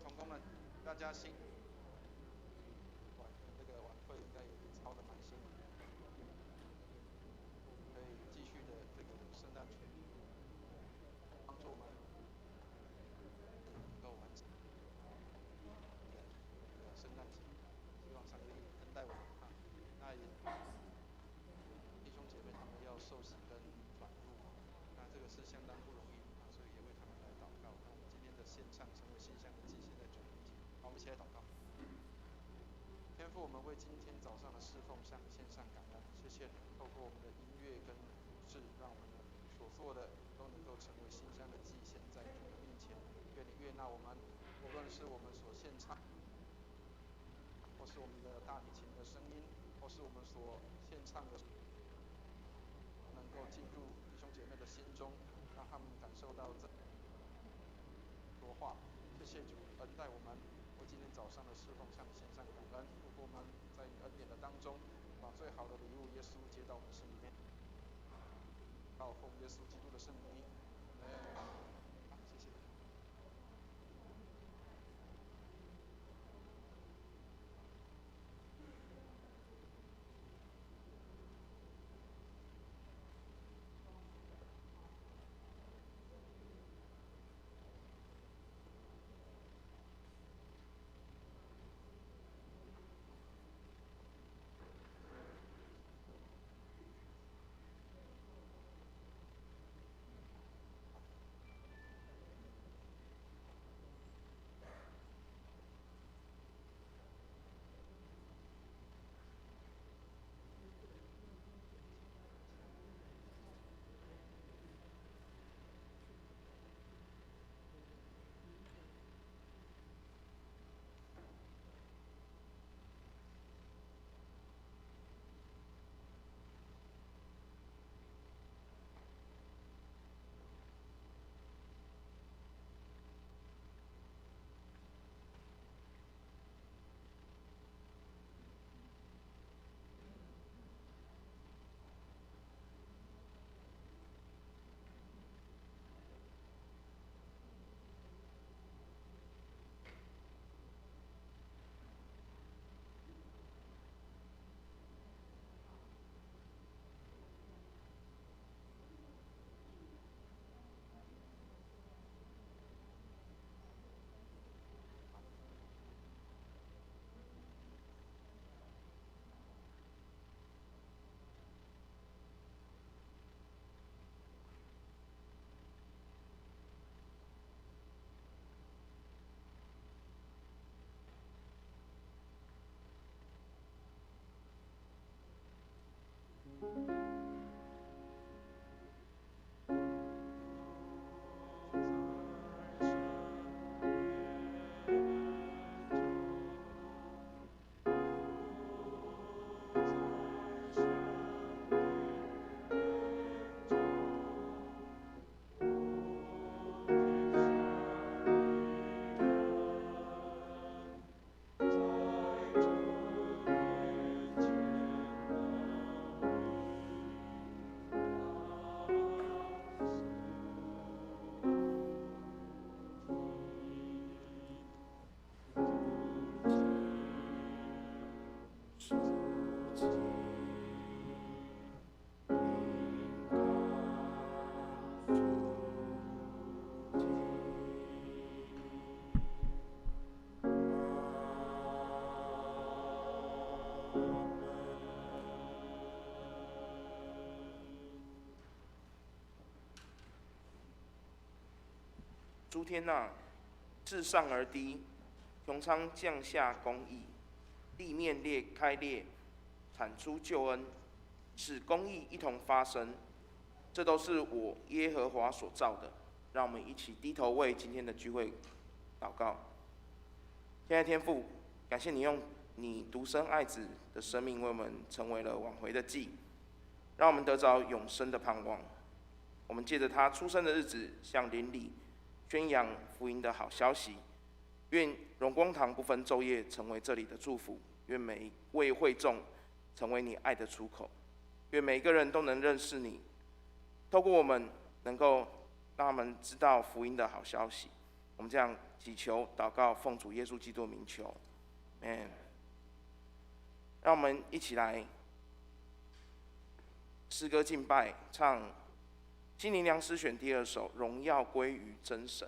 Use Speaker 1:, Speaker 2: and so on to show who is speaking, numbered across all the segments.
Speaker 1: 同工们，大家晚会应该也操得蛮辛苦的，可以继续的圣诞曲，帮助我们能够完成圣诞节。希望上帝恩待我们啊。那也弟兄姐妹他们要受洗跟转入，那这个是相当不容易啊，所以也为他们来祷告。那我们今天的献唱成为馨香的祭献在主面前，好，我们一起来祷告。天父，我们为今天早上的侍奉向你献上感恩，谢谢你透过我们的音乐跟服饰，让我们所做的都能够成为馨香的祭献在主的面前。愿你悦纳我们，无论是我们所献唱，或是我们的大提琴的声音，或是我们所献唱的，能够进入弟兄姐妹的心中，让他们感受到这说话。谢谢主恩待我们，为今天早上的侍奉向你献上感恩。如果我们在你恩典的当中，把最好的礼物耶稣接到我们心里面，到奉耶稣基督的圣名，好，谢谢。
Speaker 2: 诸天呐，自上而低，穹苍降下公义，地面开裂，产出救恩，使公义一同发生。这都是我耶和华所造的。让我们一起低头为今天的聚会祷告。亲爱的天父，感谢你用你独生爱子的生命为我们成为了挽回的祭，让我们得着永生的盼望。我们借着他出生的日子，向邻里宣扬福音的好消息。愿荣光堂不分昼夜成为这里的祝福，愿每一位会众成为你爱的出口，愿每一个人都能认识你，透过我们能够让他们知道福音的好消息，我们这样祈求、祷告，奉主耶稣基督的名求，Amen。让我们一起来诗歌敬拜，唱《心灵粮诗选》第2首《荣耀归于真神》。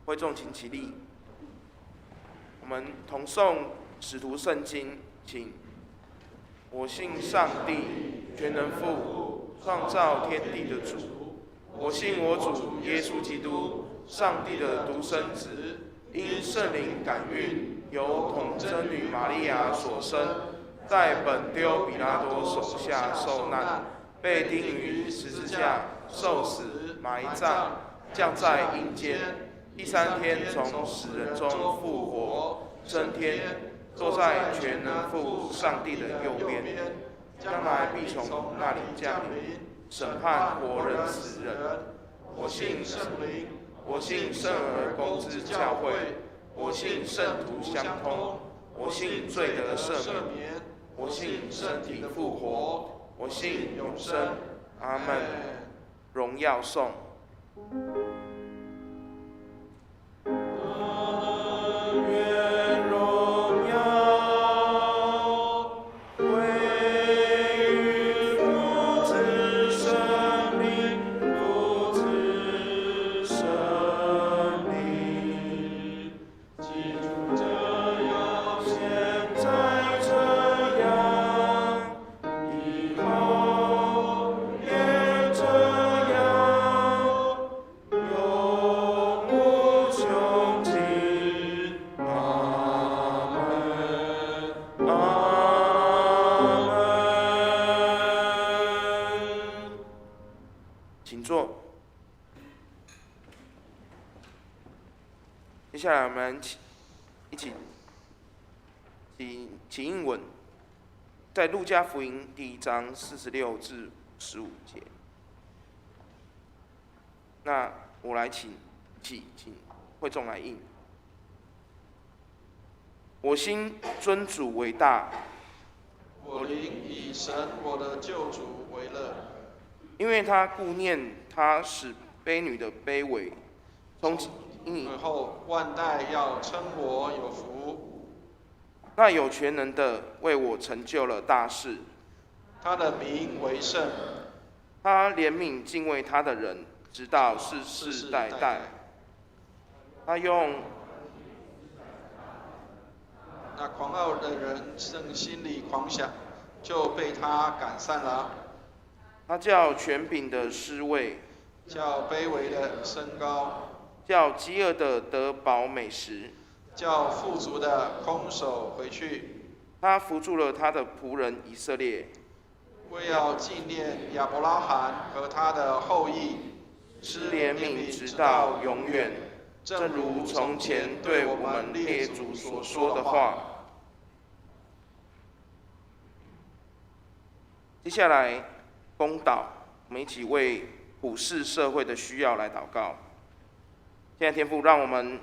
Speaker 2: 会众请起立，我们同诵使徒圣经，请。我信上帝，全能父，创造天地的主。我信我主耶稣基督，上帝的独生子，因圣灵感孕，由童贞女玛利亚所生，在本丢彼拉多手下受难，被钉于十字架，受死，埋葬，降在阴间。第3天从死人中复活，升天，坐在全能父上帝的右边，将来必从那里降临，审判活人死人。我信圣灵，我信圣而公之教会，我信圣徒相通，我信罪得赦免，我信身体复活，我信永生。阿们。荣耀颂。
Speaker 3: 也这样。
Speaker 2: 接下来我们一起英文，在路加福音第1章46至55节。那我来请会众来应。我心尊主为大，
Speaker 1: 我灵以神我的救主为乐，
Speaker 2: 因为他顾念他使卑女的卑微，从今以
Speaker 1: 后万代要称我有福。
Speaker 2: 那有全能的为我成就了大事，
Speaker 1: 他的名为圣，
Speaker 2: 他怜悯敬畏他的人，直到世世代代。他用
Speaker 1: 那狂傲的人正心里狂想，就被他赶散了。
Speaker 2: 他叫权柄的失位，
Speaker 1: 叫卑微的升高，
Speaker 2: 叫饥饿的得饱美食，
Speaker 1: 叫富足的空手回去。
Speaker 2: 他扶助了他的仆人以色列，
Speaker 1: 为要纪念亚伯拉罕和他的后裔，
Speaker 2: 施怜悯直到永远，正如从前对我们列祖所说的话。接下来公祷，我们一起为普世社会的需要来祷告。现在天父，让我们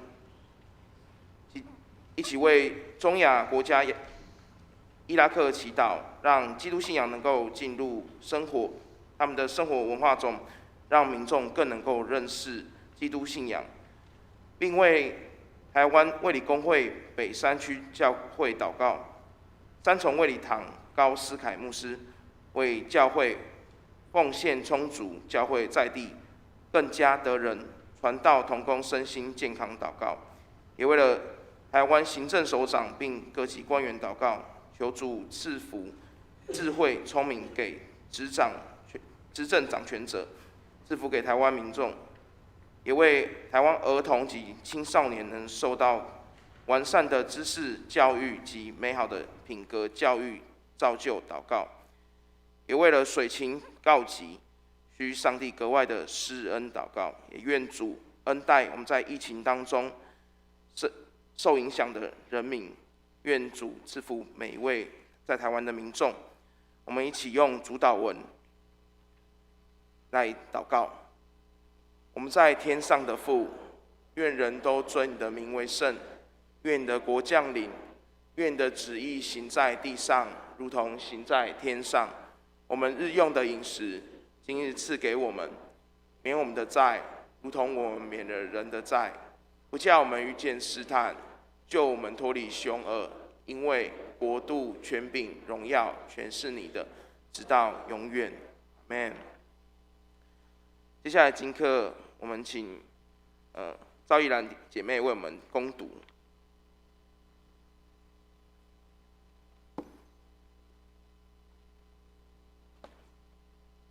Speaker 2: 一起为中亚国家伊拉克祈祷，让基督信仰能够进入他们的生活文化中，让民众更能够认识基督信仰，并为台湾卫理公会北山区教会祷告。三重卫理堂高思凯牧师为教会奉献充足，教会在地更加得人传道同工身心健康祷告，也为了台湾行政首长并各级官员祷告，求主赐福智慧聪明给执政掌权者，赐福给台湾民众，也为台湾儿童及青少年能受到完善的知识教育及美好的品格教育造就祷告，也为了水情告急，需上帝格外的施恩祷告，也愿主恩待我们在疫情当中受影响的人民，愿主赐福每一位在台湾的民众。我们一起用主祷文来祷告。我们在天上的父，愿人都尊你的名为圣，愿你的国降临，愿你的旨意行在地上，如同行在天上。我们日用的饮食，今日赐给我们，免我们的债，如同我们免了人的债，不叫我们遇见试探，救我们脱离凶恶。因为国度、权柄、荣耀，全是你的，直到永远。Amen。接下来今课，我们请赵依兰姐妹为我们攻读。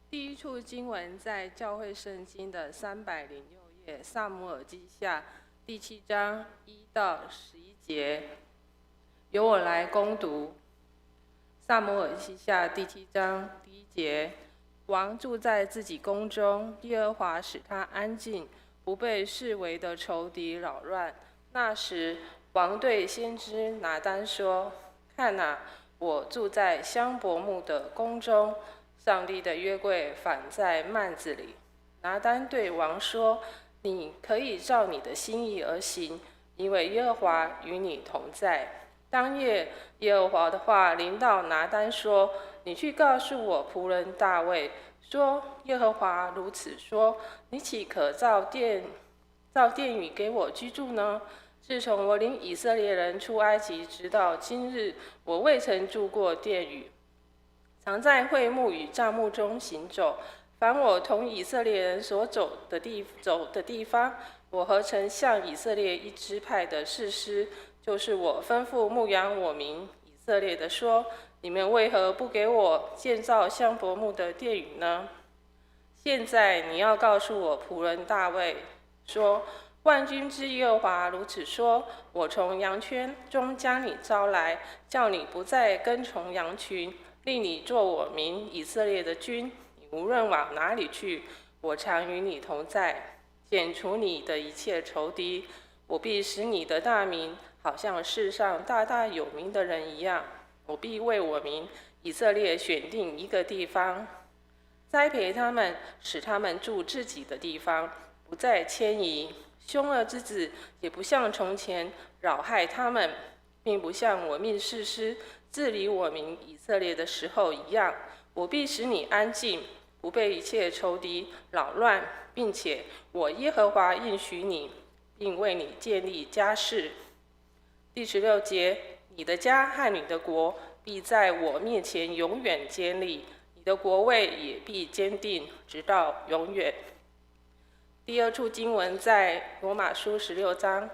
Speaker 3: 第一处经文在教会圣经的306页，撒母耳记下第7章1到11节。由我来攻读。撒母耳记下第7章第1节：王住在自己宫中，耶和华使他安静，不被四围的仇敌扰乱。那时，王对先知拿单说：“看哪，我住在香柏木的宫中，上帝的约柜反在幔子里。”拿单对王说：“你可以照你的心意而行，因为耶和华与你同在。”当夜，耶和华的话临到拿单说：“你去告诉我仆人大卫，说耶和华如此说：你岂可造殿宇给我居住呢？自从我领以色列人出埃及，直到今日，我未曾住过殿宇，常在会幕与帐幕中行走。凡我同以色列人所走的地方，我何曾向以色列一支派的士师，就是我吩咐牧养我民以色列的说：你们为何不给我建造香柏木的殿宇呢？现在你要告诉我仆人大卫说：万军之耶和华如此说：我从羊圈中将你招来，叫你不再跟从羊群，令你做我民以色列的君。你无论往哪里去，我常与你同在，剪除你的一切仇敌。我必使你的大名好像世上大大有名的人一样。我必为我民以色列选定一个地方，栽培他们，使他们住自己的地方，不再迁移。凶恶之子也不像从前扰害他们，并不像我命士师治理我民以色列的时候一样。我必使你安静，不被一切仇敌扰乱，并且我耶和华应许你，并为你建立家室。第16节，你的家和你的国必在我面前永远坚立，你的国位也必坚定，直到永远。第二处经文在罗马书16章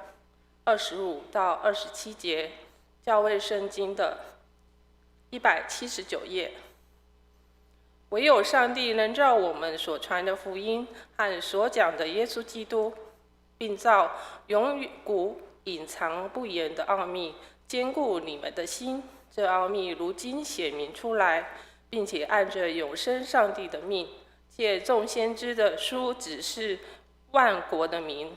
Speaker 3: 25到27节，教会圣经的179页。唯有上帝能照我们所传的福音和所讲的耶稣基督，并照永古隐藏不言的奥秘，坚固你们的心。这奥秘如今显明出来，并且按着永生上帝的命，借众先知的书指示万国的民，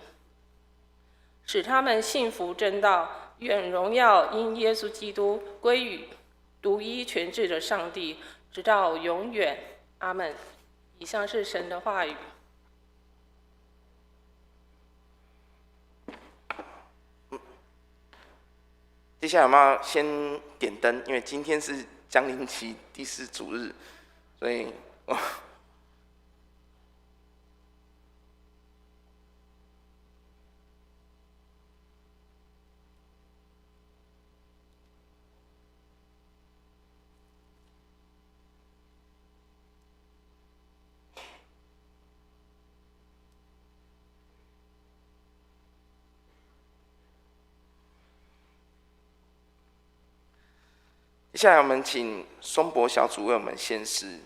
Speaker 3: 使他们信服真道。愿荣耀因耶稣基督归于独一全智的上帝，直到永远。阿们。以上是神的话语。
Speaker 2: 接下来我们要先点灯，因为今天是降临期第4主日，所以接下来我们请松柏小组为我们献诗，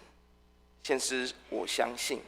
Speaker 2: 献诗我相信。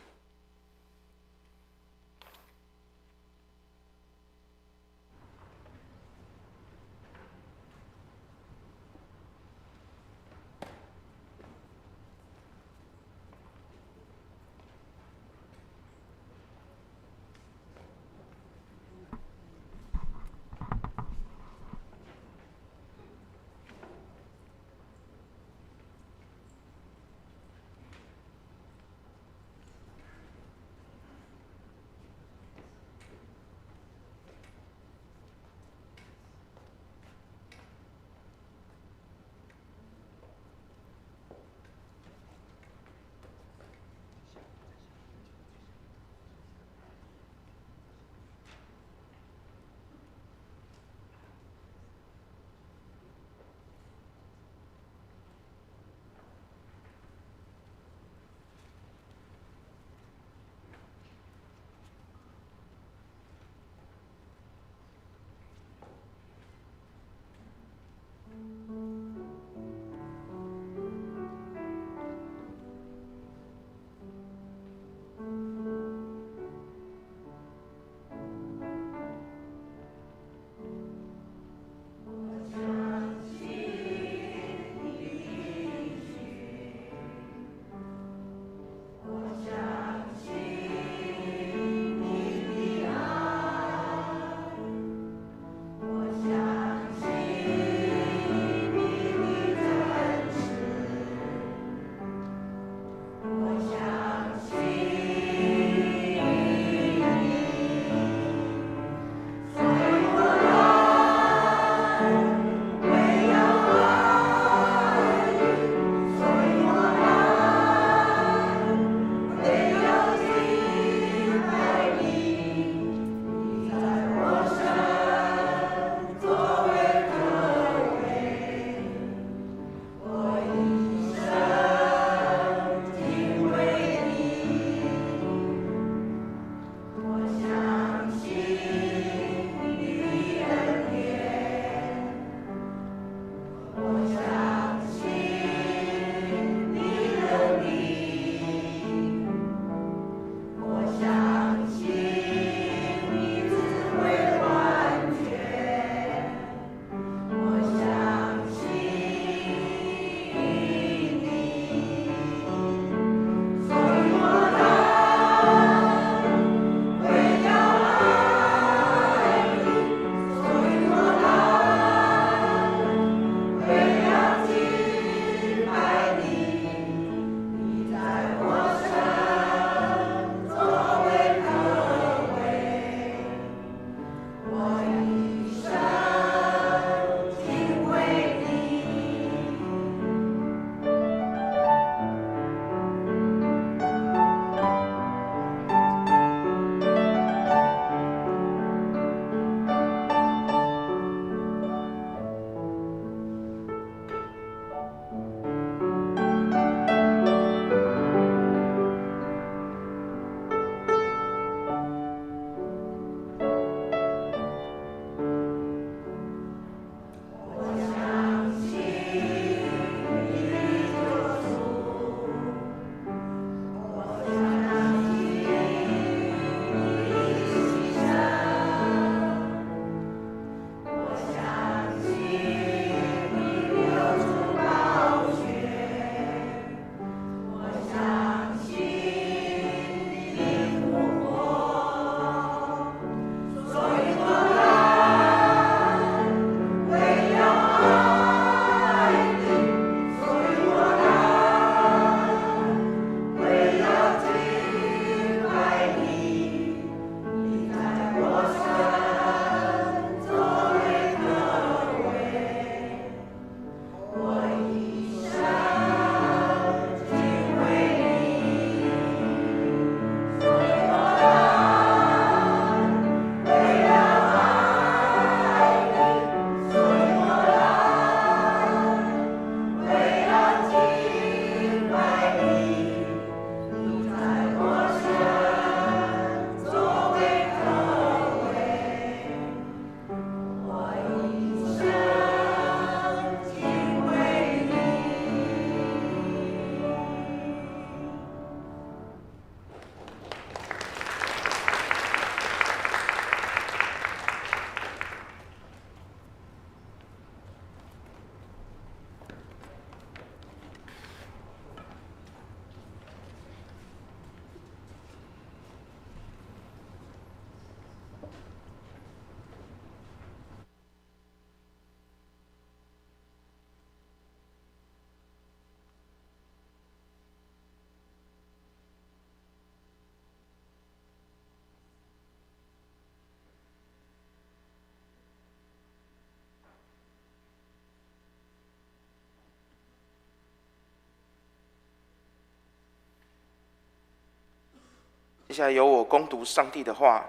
Speaker 2: 接下来由我攻读上帝的话，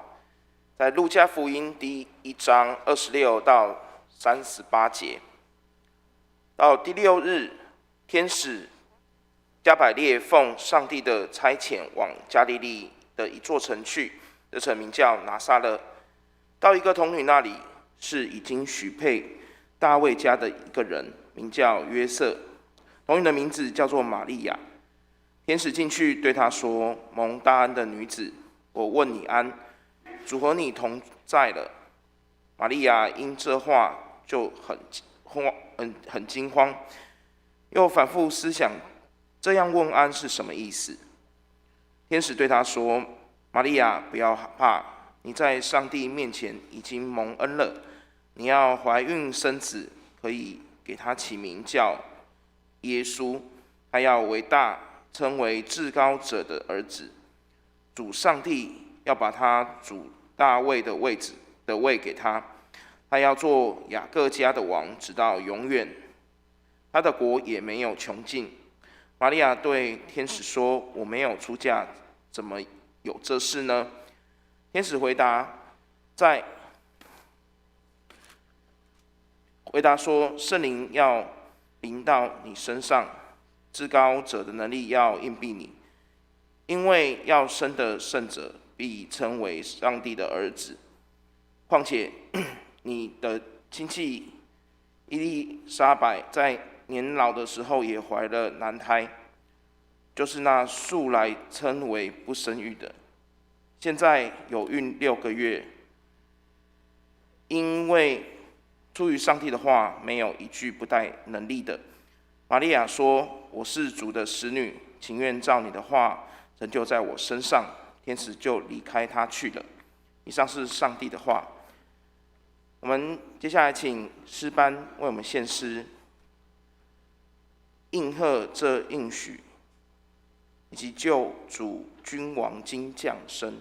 Speaker 2: 在路加福音第1章26到38节。到第6日，天使加百列奉上帝的差遣往加利利的一座城去，这城名叫拿撒勒。到一个童女那里，是已经许配大卫家的一个人，名叫约瑟。童女的名字叫做玛利亚。天使进去对她说：“蒙大恩的女子，我问你安，主和你同在了。”玛利亚因这话就很惊慌，又反复思想这样问安是什么意思。天使对她说：“玛利亚，不要怕，你在上帝面前已经蒙恩了。你要怀孕生子，可以给他起名叫耶稣，他要为大，称为至高者的儿子。主上帝要把他主大卫的位给他，他要做雅各家的王，直到永远。他的国也没有穷尽。”玛利亚对天使说：“我没有出嫁，怎么有这事呢？”天使回答说：“圣灵要临到你身上，至高者的能力要荫庇你，因为要生的圣者必称为上帝的儿子。况且你的亲戚伊丽莎白在年老的时候也怀了男胎，就是那素来称为不生育的，现在有孕6个月。因为出于上帝的话，没有一句不带能力的。”玛利亚说：“我是主的使女，情愿照你的话成就在我身上。”天使就离开她去了。以上是上帝的话。我们接下来请诗班为我们献诗，应和这应许，以及救主君王今降生。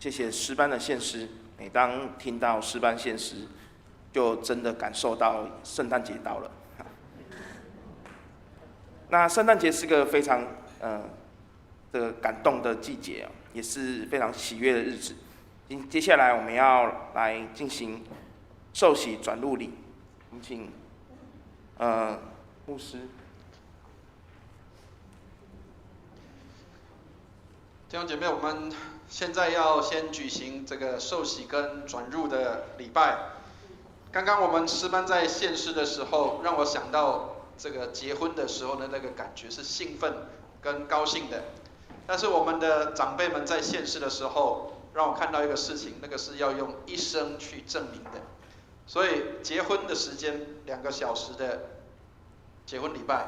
Speaker 2: 谢谢诗班的献诗。每当听到诗班献诗，就真的感受到圣诞节到了。那圣诞节是个非常这个感动的季节，也是非常喜悦的日子。接下来我们要来进行受洗转入礼，我们请牧师。
Speaker 1: 弟兄姐妹，我们现在要先举行这个受洗跟转入的礼拜。刚刚我们诗班在献诗的时候，让我想到这个结婚的时候的那个感觉是兴奋跟高兴的。但是我们的长辈们在献诗的时候，让我看到一个事情，那个是要用一生去证明的。所以结婚的时间2个小时的结婚礼拜，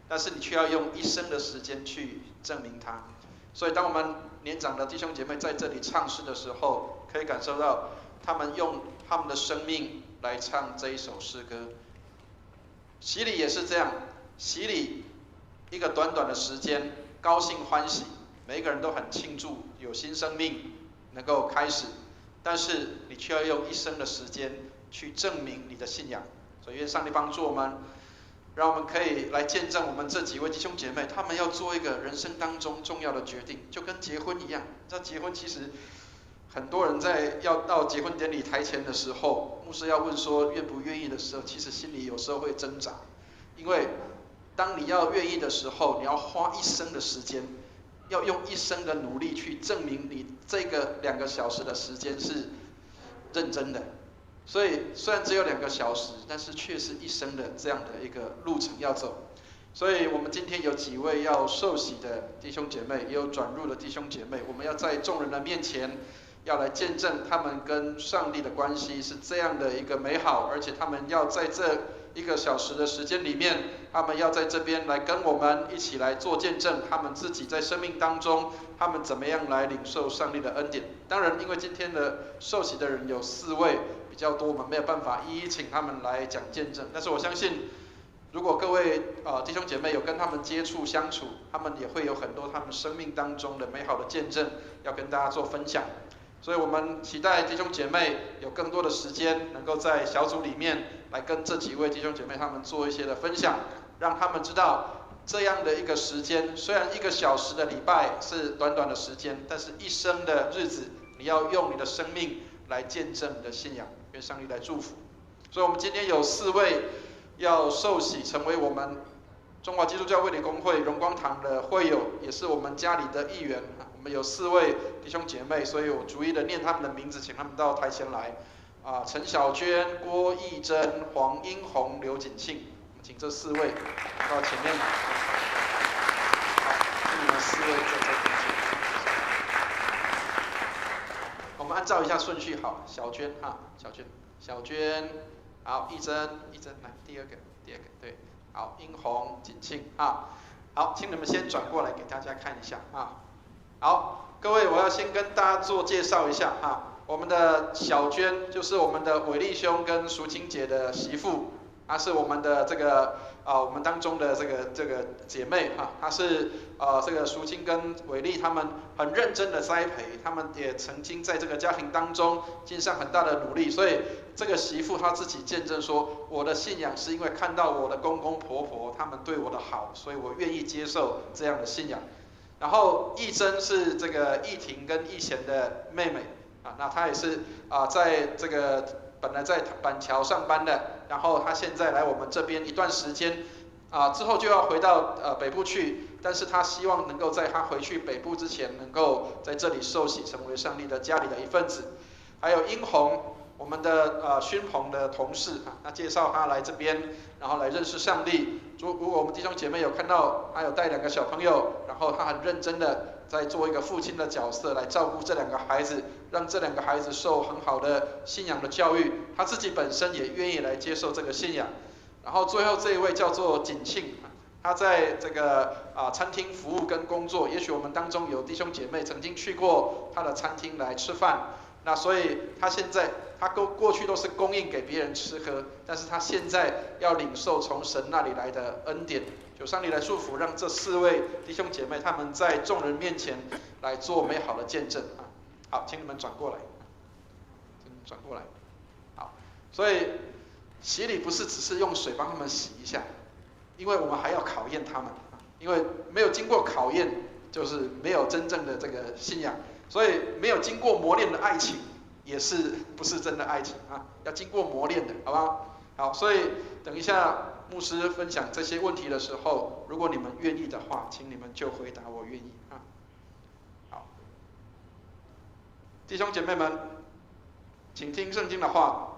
Speaker 1: 但是你却要用一生的时间去证明它。所以当我们年长的弟兄姐妹在这里唱诗的时候，可以感受到他们用他们的生命来唱这一首诗歌。洗礼也是这样，洗礼一个短短的时间，高兴欢喜，每一个人都很庆祝有新生命能够开始，但是你却要用一生的时间去证明你的信仰。所以愿上帝帮助我们，让我们可以来见证我们这几位弟兄姐妹，他们要做一个人生当中重要的决定，就跟结婚一样。你知道结婚其实很多人在要到结婚典礼台前的时候，牧师要问说愿不愿意的时候，其实心里有时候会挣扎，因为当你要愿意的时候，你要花一生的时间，要用一生的努力去证明你这个2个小时的时间是认真的。所以虽然只有2个小时，但是却是一生的这样的一个路程要走。所以我们今天有几位要受洗的弟兄姐妹，也有转入的弟兄姐妹，我们要在众人的面前，要来见证他们跟上帝的关系是这样的一个美好，而且他们要在这1个小时的时间里面，他们要在这边来跟我们一起来做见证，他们自己在生命当中，他们怎么样来领受上帝的恩典。当然，因为今天的受洗的人有4位，比较多，我们没有办法一一请他们来讲见证。但是我相信，如果各位弟兄姐妹有跟他们接触相处，他们也会有很多他们生命当中的美好的见证要跟大家做分享。所以我们期待弟兄姐妹有更多的时间，能够在小组里面来跟这几位弟兄姐妹他们做一些的分享，让他们知道这样的一个时间，虽然1个小时的礼拜是短短的时间，但是一生的日子，你要用你的生命来见证你的信仰，愿上帝来祝福。所以我们今天有4位要受洗，成为我们中华基督教卫理公会荣光堂的会友，也是我们家里的一员。我们有4位弟兄姐妹，所以我逐一的念他们的名字，请他们到台前来。陈小娟、郭义珍、黄英红、刘锦庆，我们请这4位到前面来。好，请你们4位在这边。我们按照一下顺序，好，小娟哈，小娟，好，义珍来第二个，对，好，英红、锦庆啊，好，请你们先转过来给大家看一下啊。好，各位，我要先跟大家做介绍一下哈。我们的小娟就是我们的伟力兄跟淑清姐的媳妇，她是我们的这个我们当中的这个姐妹哈。她是这个淑清跟伟力他们很认真的栽培，他们也曾经在这个家庭当中尽上很大的努力，所以这个媳妇她自己见证说，我的信仰是因为看到我的公公婆婆他们对我的好，所以我愿意接受这样的信仰。然后义珍是这个义婷跟义贤的妹妹那她也是在这个本来在板桥上班的，然后她现在来我们这边一段时间之后就要回到北部去，但是她希望能够在她回去北部之前，能够在这里受洗，成为上帝的家里的一份子。还有英红，我们的熏棚的同事那介绍她来这边，然后来认识上帝。如果我们弟兄姐妹有看到他有带2个小朋友，然后他很认真的在做一个父亲的角色来照顾这2个孩子，让这2个孩子受很好的信仰的教育，他自己本身也愿意来接受这个信仰。然后最后这一位叫做锦庆，他在这个餐厅服务跟工作，也许我们当中有弟兄姐妹曾经去过他的餐厅来吃饭，那所以他现在他过去都是供应给别人吃喝，但是他现在要领受从神那里来的恩典，求上帝来祝福，让这4位弟兄姐妹他们在众人面前来做美好的见证好，请你们转过来，好，所以洗礼不是只是用水帮他们洗一下，因为我们还要考验他们，因为没有经过考验，就是没有真正的这个信仰，所以没有经过磨练的爱情。也是不是真的爱情要经过磨练的，好不好？好，所以等一下牧师分享这些问题的时候，如果你们愿意的话，请你们就回答我愿意好，弟兄姐妹们，请听圣经的话。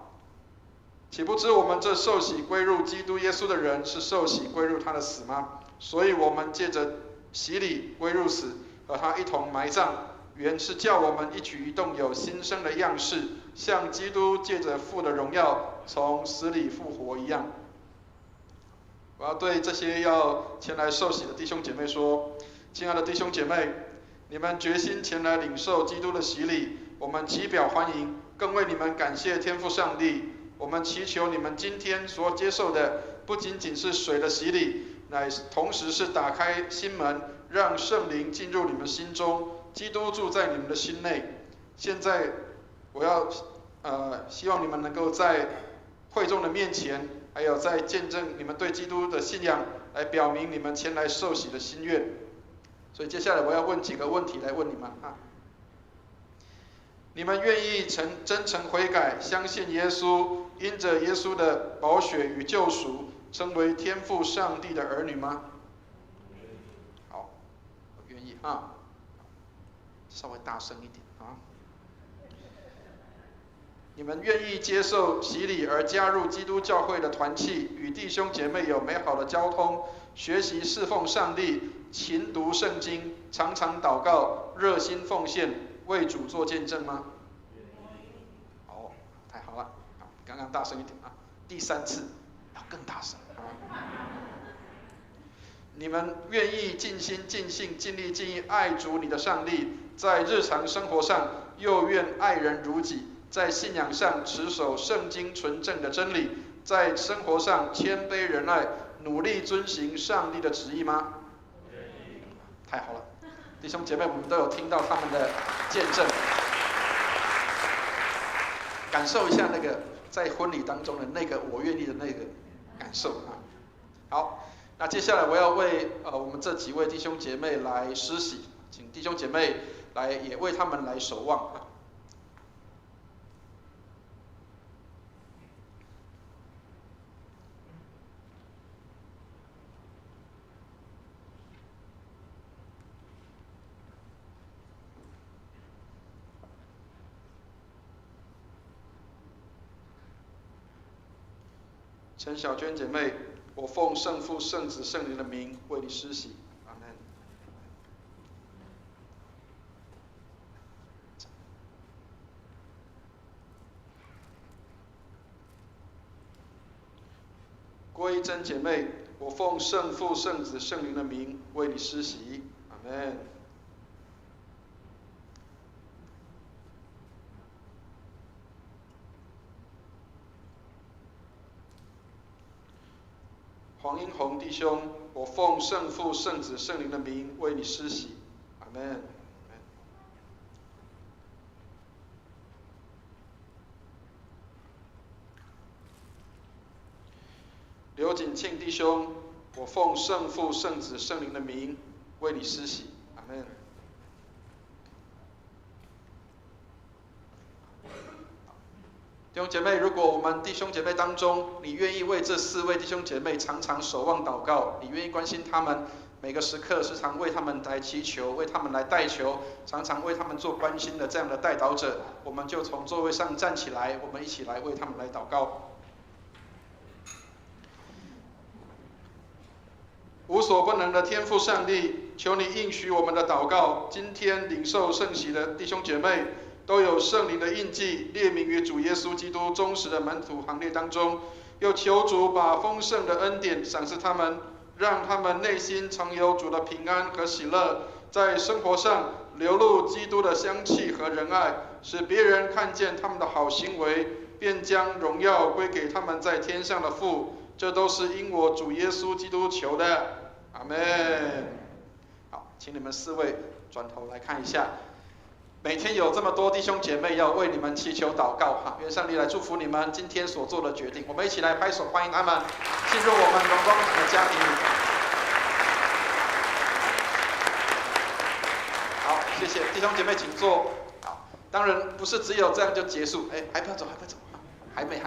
Speaker 1: 岂不知我们这受洗归入基督耶稣的人，是受洗归入他的死吗？所以我们借着洗礼归入死，和他一同埋葬。原是叫我们一举一动有新生的样式，像基督借着父的荣耀从死里复活一样。我要对这些要前来受洗的弟兄姐妹说，亲爱的弟兄姐妹，你们决心前来领受基督的洗礼，我们极表欢迎，更为你们感谢天父上帝。我们祈求你们今天所接受的，不仅仅是水的洗礼，乃同时是打开心门，让圣灵进入你们心中，基督住在你们的心内。现在我要希望你们能够在会众的面前，还有在见证你们对基督的信仰，来表明你们前来受洗的心愿。所以接下来我要问几个问题来问你们你们愿意真诚悔改，相信耶稣，因着耶稣的宝血与救赎，成为天父上帝的儿女吗？好，我愿意啊。稍微大声一点啊！你们愿意接受洗礼而加入基督教会的团契，与弟兄姐妹有美好的交通，学习侍奉上帝，勤读圣经，常常祷告，热心奉献，为主做见证吗？哦，太好了！刚刚大声一点啊！第3次要更大声啊！你们愿意尽心尽性尽力尽意爱主你的上帝，在日常生活上又愿爱人如己，在信仰上持守圣经纯正的真理，在生活上谦卑仁爱，努力遵行上帝的旨意吗？太好了，弟兄姐妹，我们都有听到他们的见证，感受一下那个在婚礼当中的那个我愿意的那个感受啊！好。那接下来我要为我们这几位弟兄姐妹来施洗，请弟兄姐妹来也为他们来守望啊。陈小娟姐妹，我奉圣父、圣子、圣灵的名为你施洗，阿门。郭一珍姐妹，我奉圣父、圣子、圣灵的名为你施洗，阿门。黄英宏弟兄，我奉圣父、圣子、圣灵的名为你施洗，阿门。刘景庆弟兄，我奉圣父、圣子、圣灵的名为你施洗，阿门。弟兄姐妹，如果我们弟兄姐妹当中，你愿意为这4位弟兄姐妹常常守望祷告，你愿意关心他们，每个时刻时常为他们来祈求，为他们来代求，常常为他们做关心的这样的代祷者，我们就从座位上站起来，我们一起来为他们来祷告。无所不能的天父上帝，求你应许我们的祷告。今天领受圣洗的弟兄姐妹，都有圣灵的印记，列名于主耶稣基督忠实的门徒行列当中。又求主把丰盛的恩典赏赐他们，让他们内心常有主的平安和喜乐，在生活上流露基督的香气和仁爱，使别人看见他们的好行为，便将荣耀归给他们在天上的父。这都是因我主耶稣基督求的，阿们。好，请你们4位转头来看一下。每天有这么多弟兄姐妹要为你们祈求祷告哈，愿上帝来祝福你们今天所做的决定。我们一起来拍手欢迎他们进入我们荣光的家庭里。好，谢谢弟兄姐妹，请坐。好，当然不是只有这样就结束，还不要走，还没。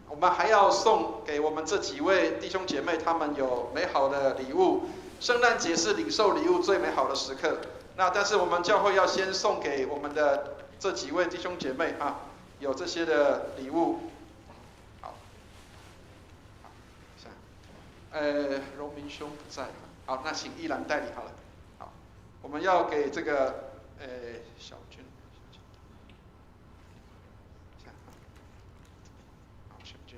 Speaker 1: 我们还要送给我们这几位弟兄姐妹，他们有美好的礼物。圣诞节是领受礼物最美好的时刻。那但是我们教会要先送给我们的这几位弟兄姐妹啊，有这些的礼物。好，荣明兄不在，好，那请依兰代理好了。好，我们要给这个小军，好，小军。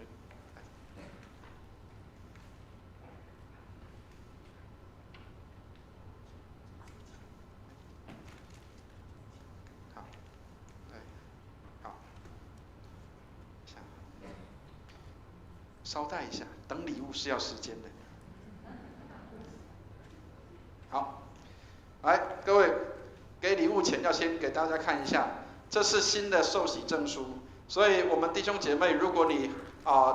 Speaker 1: 稍待一下，等礼物是要时间的。好，来，各位，给礼物前要先给大家看一下，这是新的受洗证书。所以，我们弟兄姐妹，如果你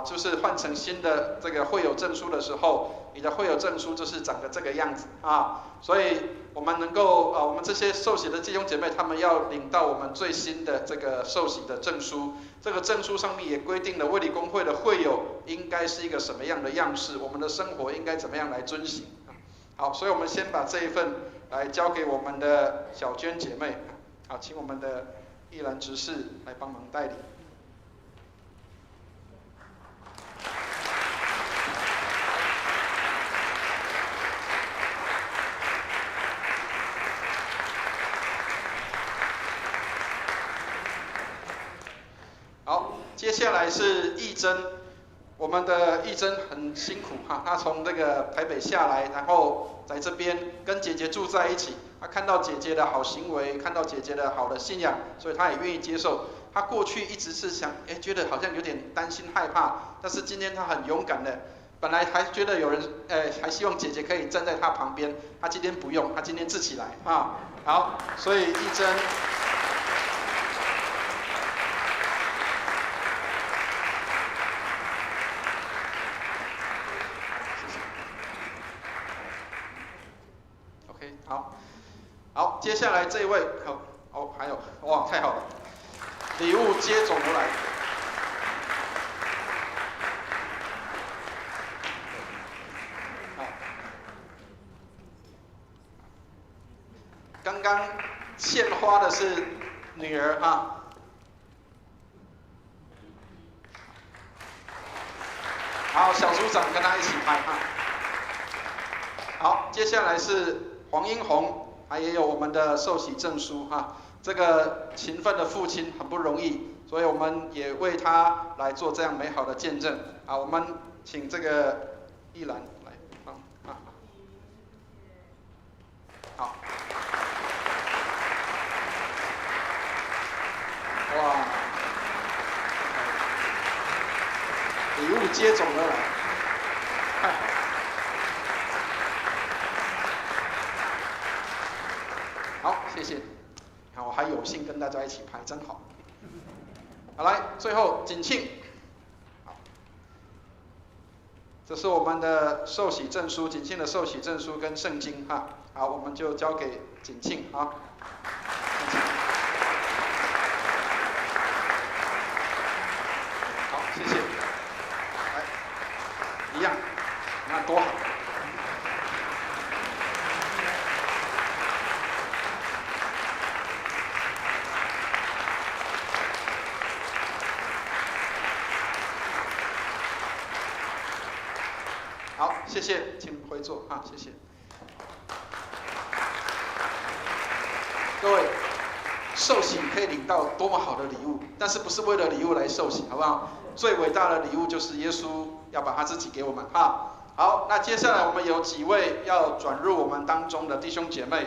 Speaker 1: 就是换成新的这个会友证书的时候，你的会友证书就是长得这个样子啊。所以我们能够我们这些受洗的弟兄姐妹，他们要领到我们最新的这个受洗的证书。这个证书上面也规定了卫理公会的会友应该是一个什么样的样式，我们的生活应该怎么样来遵行。好，所以我们先把这一份来交给我们的小娟姐妹。好，请我们的义兰执事来帮忙代理。好，接下来是义珍，我们的义珍很辛苦哈，她从这个台北下来，然后在这边跟姐姐住在一起。她看到姐姐的好行为，看到姐姐的好的信仰，所以她也愿意接受。她过去一直是想，觉得好像有点担心害怕，但是今天她很勇敢的，本来还觉得有人，还希望姐姐可以站在她旁边，她今天不用，她今天自己来啊。好，所以义珍。好，接下来这一位，还有，哇，太好了，礼物接踵而来。好，刚刚献花的是女儿啊。好，小组长跟她一起拍啊。好，接下来是黄英红。也有我们的受洗证书哈，这个勤奋的父亲很不容易，所以我们也为他来做这样美好的见证啊。我们请这个义兰来帮啊，好，哇，礼物接踵而来，太好了。好，谢谢。好，我还有幸跟大家一起拍，真好。好，来，最后景庆。好，这是我们的受洗证书，景庆的受洗证书跟圣经哈。好，我们就交给景庆啊。好，谢谢。来，一样，你看多好。好，谢谢，请回座啊，谢谢。各位，受洗可以领到多么好的礼物，但是不是为了礼物来受洗，好不好？最伟大的礼物就是耶稣要把他自己给我们哈。好，那接下来我们有几位要转入我们当中的弟兄姐妹，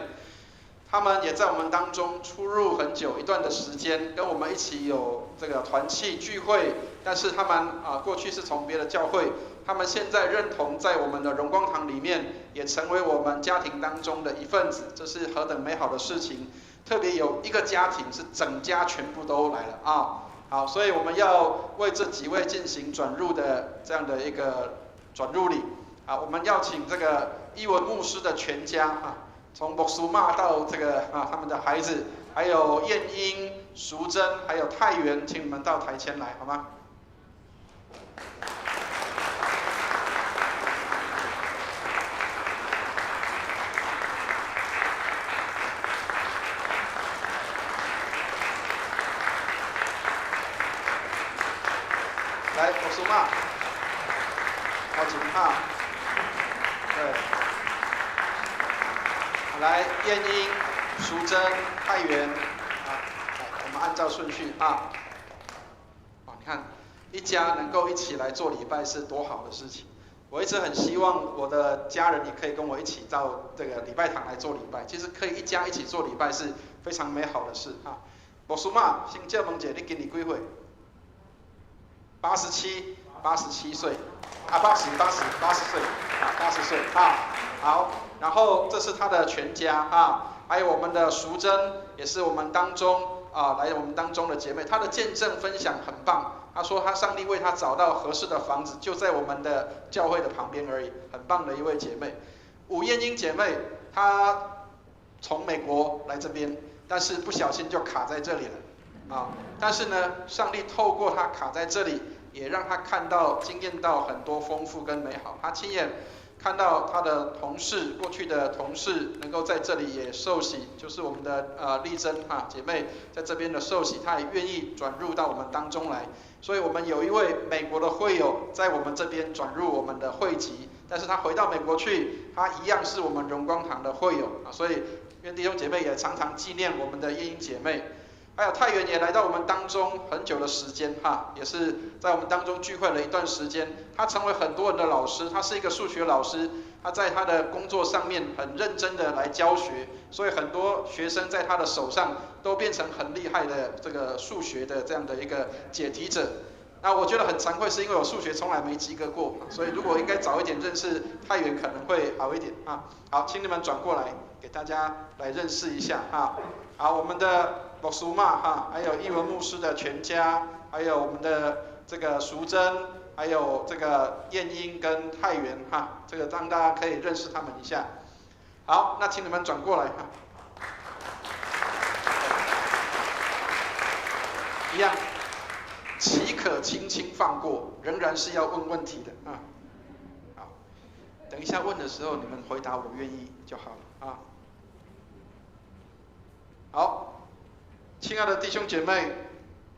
Speaker 1: 他们也在我们当中出入很久一段的时间，跟我们一起有这个团契聚会，但是他们过去是从别的教会。他们现在认同在我们的荣光堂里面，也成为我们家庭当中的一份子，这是何等美好的事情！特别有一个家庭是整家全部都来了啊！好，所以我们要为这几位进行转入的这样的一个转入礼啊！我们要请这个伊文牧师的全家啊，从牧苏骂到这个他们的孩子，还有燕英、淑珍，还有太原，请你们到台前来好吗？来，我苏骂，好，请哈，对，来，燕英、淑珍、太原，来，我们按照顺序啊。你看，一家能够一起来做礼拜是多好的事情。我一直很希望我的家人也可以跟我一起到这个礼拜堂来做礼拜。其实可以一家一起做礼拜是非常美好的事啊。我苏骂，先叫问姐，你今年几岁？87岁，啊，80岁啊，80岁啊，好，然后这是他的全家啊，还有我们的淑珍，也是我们当中来我们当中的姐妹，她的见证分享很棒他说上帝为他找到合适的房子，就在我们的教会的旁边而已，很棒的一位姐妹。吴燕英姐妹，她从美国来这边，但是不小心就卡在这里了啊。但是呢，上帝透过她卡在这里，也让她看到、经验到很多丰富跟美好。她亲眼看到她的同事，过去的同事能够在这里也受洗，就是我们的丽珍姐妹在这边的受洗，她也愿意转入到我们当中来。所以我们有一位美国的会友在我们这边转入我们的会籍，但是他回到美国去，他一样是我们荣光堂的会友啊。所以愿弟兄姐妹也常常纪念我们的燕英姐妹。还有太原也来到我们当中很久的时间也是在我们当中聚会了一段时间。他成为很多人的老师，他是一个数学老师，他在他的工作上面很认真的来教学，所以很多学生在他的手上都变成很厉害的这个数学的这样的一个解题者。那我觉得很惭愧，是因为我数学从来没及格过，所以如果应该早一点认识太原，可能会好一点好，请你们转过来，给大家来认识一下好，我们的老苏嘛还有义文牧师的全家，还有我们的这个淑珍，还有这个燕英跟太原这个让大家可以认识他们一下。好，那请你们转过来一样。岂可轻轻放过？仍然是要问问题的好，等一下问的时候，你们回答我愿意就好了好，亲爱的弟兄姐妹，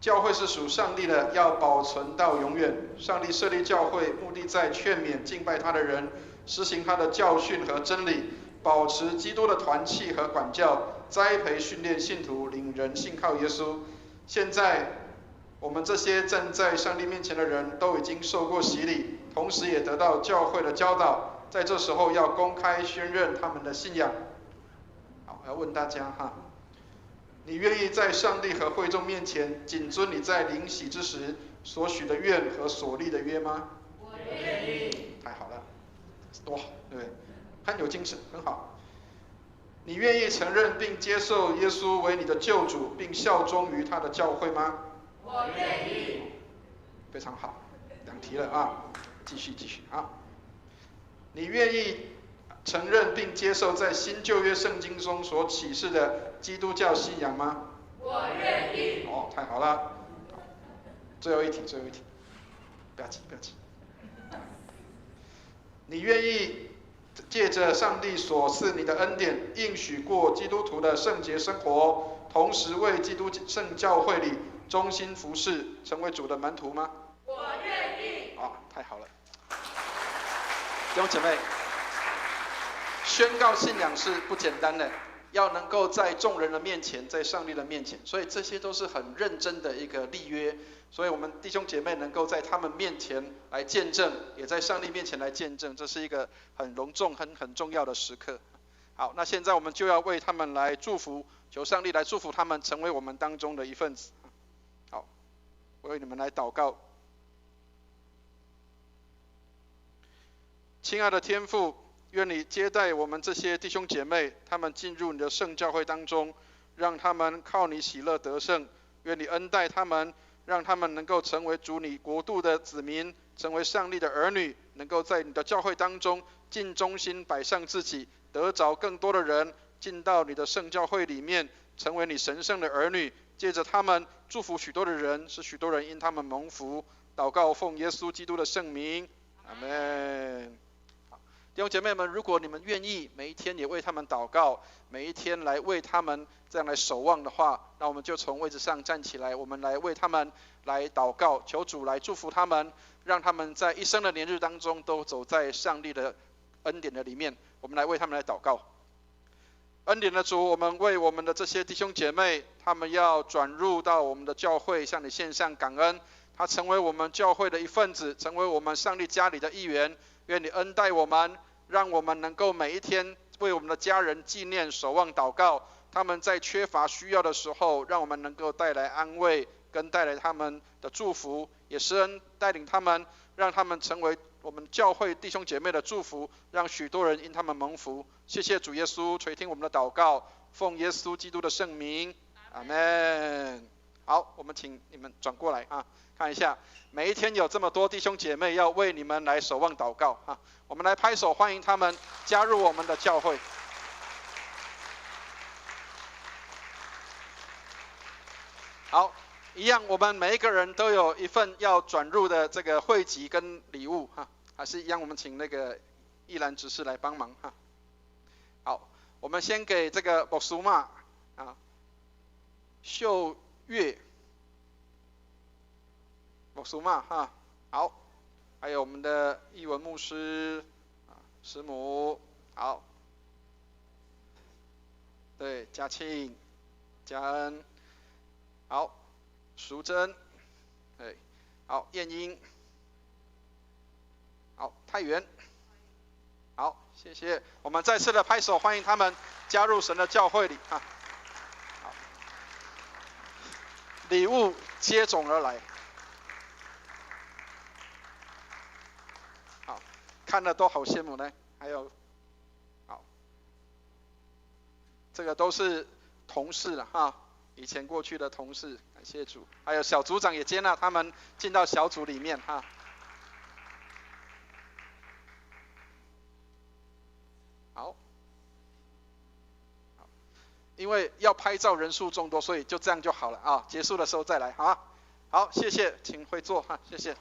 Speaker 1: 教会是属上帝的，要保存到永远。上帝设立教会，目的在劝勉敬拜他的人，实行他的教训和真理，保持基督的团契和管教，栽培训练信徒，领人信靠耶稣。现在我们这些站在上帝面前的人都已经受过洗礼，同时也得到教会的教导，在这时候要公开宣认他们的信仰。好，我要问大家你愿意在上帝和会众面前谨遵你在领洗之时所许的愿和所立的约吗？
Speaker 4: 我愿意。
Speaker 1: 太好了，多好，对不对？很有精神，很好。你愿意承认并接受耶稣为你的救主，并效忠于他的教会吗？
Speaker 4: 我愿意。
Speaker 1: 非常好，2题了继续你愿意承认并接受在新旧约圣经中所启示的基督教信仰吗？
Speaker 4: 我愿意。
Speaker 1: 太好了。最后一题，不要急。你愿意借着上帝所赐你的恩典，应许过基督徒的圣洁生活，同时为基督圣教会里忠心服侍，成为主的门徒吗？
Speaker 4: 我愿意。
Speaker 1: 太好了。弟兄姐妹，宣告信仰是不简单的，要能够在众人的面前，在上帝的面前，所以这些都是很认真的一个立约。所以我们弟兄姐妹能够在他们面前来见证，也在上帝面前来见证，这是一个很隆重、很重要的时刻。好，那现在我们就要为他们来祝福，求上帝来祝福他们，成为我们当中的一份子。好，我为你们来祷告。亲爱的天父，愿你接待我们这些弟兄姐妹，他们进入你的圣教会当中，让他们靠你喜乐得胜。愿你恩待他们，让他们能够成为主你国度的子民，成为上帝的儿女，能够在你的教会当中尽忠心摆上自己，得着更多的人进到你的圣教会里面，成为你神圣的儿女，借着他们祝福许多的人，使许多人因他们蒙福。祷告奉耶稣基督的圣名，阿们。弟兄姐妹们，如果你们愿意每一天也为他们祷告，每一天来为他们这样来守望的话，那我们就从位置上站起来，我们来为他们来祷告，求主来祝福他们，让他们在一生的年日当中都走在上帝的恩典的里面。我们来为他们来祷告。恩典的主，我们为我们的这些弟兄姐妹，他们要转入到我们的教会，向你献上感恩。他成为我们教会的一份子，成为我们上帝家里的一员。愿你恩待我们，让我们能够每一天为我们的家人纪念、守望、祷告。他们在缺乏需要的时候，让我们能够带来安慰，跟带来他们的祝福。也施恩带领他们，让他们成为我们教会弟兄姐妹的祝福，让许多人因他们蒙福。谢谢主耶稣垂听我们的祷告，奉耶稣基督的圣名，阿们。好，我们请你们转过来啊，看一下，每一天有这么多弟兄姐妹要为你们来守望祷告啊，我们来拍手欢迎他们加入我们的教会。好，一样，我们每一个人都有一份要转入的这个汇集跟礼物哈，还是一样，我们请那个义兰执事来帮忙哈。好，我们先给这个木苏玛啊，秀月，木苏玛哈，好，还有我们的义文牧师啊，师母，好，对，嘉庆、嘉恩。好，淑珍，对，好，燕英，好，太原，好，谢谢，我们再次的拍手欢迎他们加入神的教会里啊。好，礼物接踵而来，好，看了都好羡慕呢。还有，好，这个都是同事了哈。以前过去的同事，感谢主，还有小组长也接纳他们进到小组里面哈。好，因为要拍照人数众多，所以就这样就好了啊。结束的时候再来啊。好，谢谢，请回座哈，谢谢。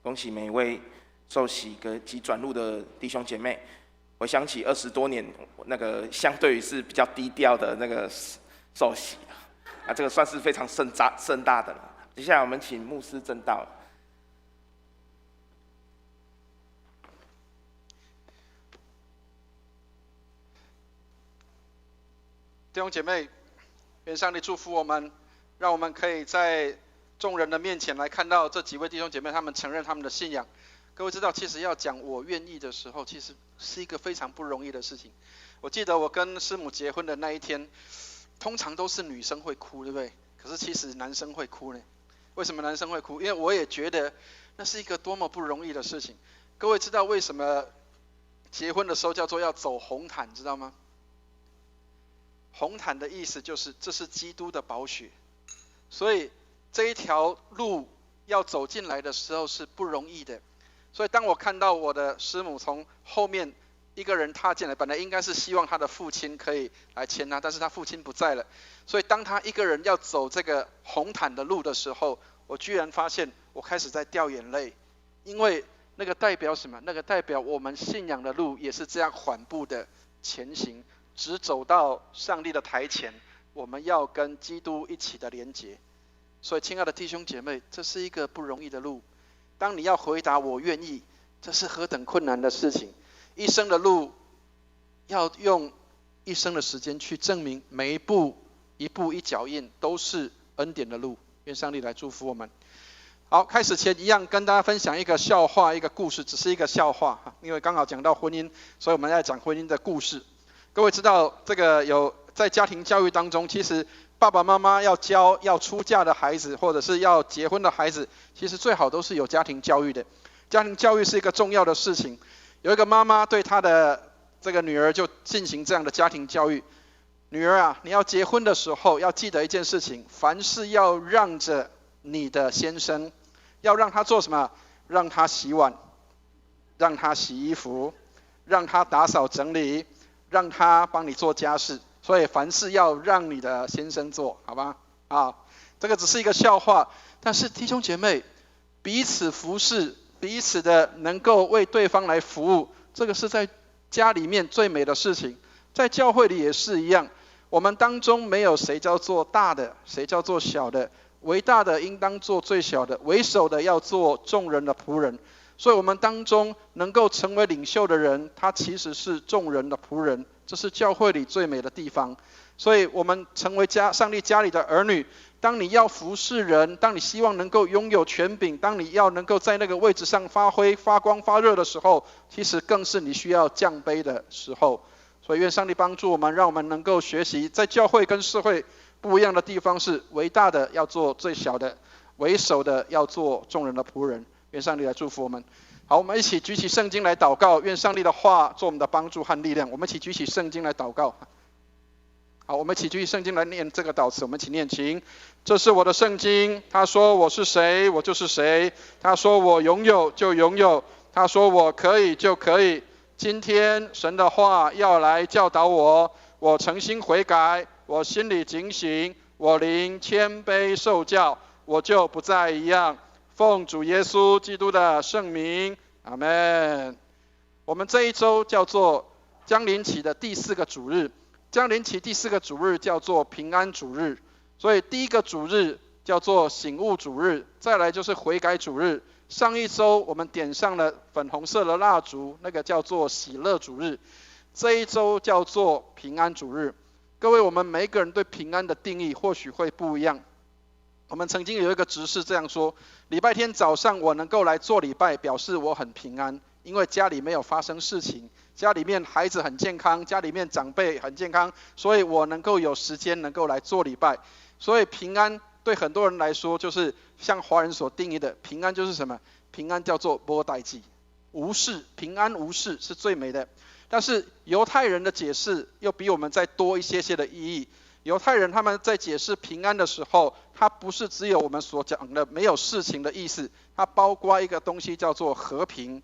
Speaker 2: 恭喜每一位受洗及转入的弟兄姐妹。回想起20多年，那个相对于是比较低调的那个受洗啊，这个算是非常盛大的了。接下来我们请牧师证道。
Speaker 1: 弟兄姐妹，愿上帝祝福我们，让我们可以在众人的面前来看到这几位弟兄姐妹，他们承认他们的信仰。各位知道，其实要讲我愿意的时候，其实是一个非常不容易的事情。我记得我跟师母结婚的那一天，通常都是女生会哭，对不对？可是其实男生会哭呢。为什么男生会哭？因为我也觉得那是一个多么不容易的事情。各位知道为什么结婚的时候叫做要走红毯，知道吗？红毯的意思就是这是基督的宝血，所以这一条路要走进来的时候是不容易的。所以当我看到我的师母从后面一个人踏进来，本来应该是希望他的父亲可以来牵他，但是他父亲不在了，所以当他一个人要走这个红毯的路的时候，我居然发现我开始在掉眼泪，因为那个代表什么？那个代表我们信仰的路也是这样缓步的前行，直走到上帝的台前，我们要跟基督一起的连结。所以亲爱的弟兄姐妹，这是一个不容易的路。当你要回答我愿意，这是何等困难的事情。一生的路要用一生的时间去证明，每一步一步一脚印都是恩典的路。愿上帝来祝福我们。好，开始前一样跟大家分享一个笑话，一个故事，只是一个笑话，因为刚好讲到婚姻，所以我们在讲婚姻的故事。各位知道这个有在家庭教育当中，其实爸爸妈妈要教要出嫁的孩子，或者是要结婚的孩子，其实最好都是有家庭教育的。家庭教育是一个重要的事情。有一个妈妈对她的这个女儿就进行这样的家庭教育：女儿啊，你要结婚的时候要记得一件事情，凡事要让着你的先生，要让他做什么？让他洗碗，让他洗衣服，让他打扫整理，让他帮你做家事。所以凡事要让你的先生做，好吧？啊，这个只是一个笑话，但是弟兄姐妹彼此服侍，彼此的能够为对方来服务，这个是在家里面最美的事情。在教会里也是一样，我们当中没有谁叫做大的，谁叫做小的，为大的应当做最小的，为首的要做众人的仆人。所以我们当中能够成为领袖的人，他其实是众人的仆人，这是教会里最美的地方。所以我们成为上帝家里的儿女，当你要服侍人，当你希望能够拥有权柄，当你要能够在那个位置上发挥发光发热的时候，其实更是你需要降卑的时候。所以愿上帝帮助我们，让我们能够学习在教会跟社会不一样的地方是，为大的要做最小的，为首的要做众人的仆人。愿上帝来祝福我们。好，我们一起举起圣经来祷告，愿上帝的话做我们的帮助和力量。我们一起举起圣经来祷告。好，我们一起举起圣经来念这个祷词。我们一起念，请。这是我的圣经，他说我是谁，我就是谁；他说我拥有就拥有，他说我可以就可以。今天神的话要来教导我，我诚心悔改，我心里警醒，我灵谦卑受教，我就不再一样。奉主耶稣基督的圣名，阿们。我们这一周叫做将临期的第4个主日，将临期第4个主日叫做平安主日，所以第一个主日叫做醒悟主日，再来就是悔改主日。上一周我们点上了粉红色的蜡烛，那个叫做喜乐主日，这一周叫做平安主日。各位，我们每一个人对平安的定义或许会不一样。我们曾经有一个执事这样说，礼拜天早上我能够来做礼拜，表示我很平安，因为家里没有发生事情，家里面孩子很健康，家里面长辈很健康，所以我能够有时间能够来做礼拜。所以平安对很多人来说，就是像华人所定义的平安就是什么？平安叫做没代志，无事，平安无事是最美的。但是犹太人的解释又比我们再多一些些的意义。犹太人他们在解释平安的时候，它不是只有我们所讲的没有事情的意思，它包括一个东西叫做和平，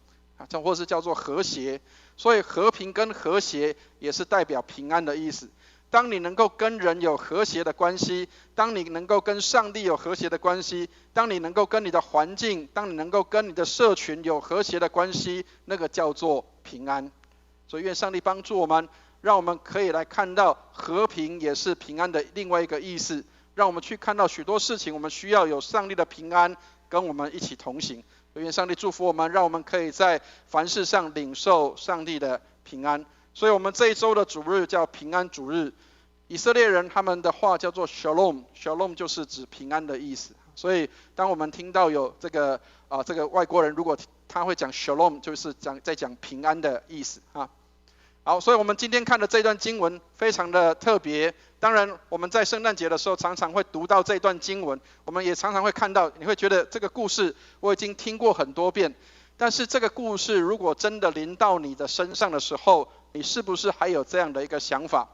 Speaker 1: 或是叫做和谐。所以和平跟和谐也是代表平安的意思。当你能够跟人有和谐的关系，当你能够跟上帝有和谐的关系，当你能够跟你的环境，当你能够跟你的社群有和谐的关系，那个叫做平安。所以愿上帝帮助我们，让我们可以来看到和平也是平安的另外一个意思，让我们去看到许多事情，我们需要有上帝的平安跟我们一起同行。愿上帝祝福我们，让我们可以在凡事上领受上帝的平安。所以我们这一周的主日叫平安主日。以色列人他们的话叫做 Shalom，Shalom 就是指平安的意思。所以当我们听到有这个外国人如果他会讲 Shalom， 就是在讲平安的意思啊。好，所以我们今天看的这段经文非常的特别。当然我们在圣诞节的时候常常会读到这段经文，我们也常常会看到，你会觉得这个故事我已经听过很多遍，但是这个故事如果真的临到你的身上的时候，你是不是还有这样的一个想法？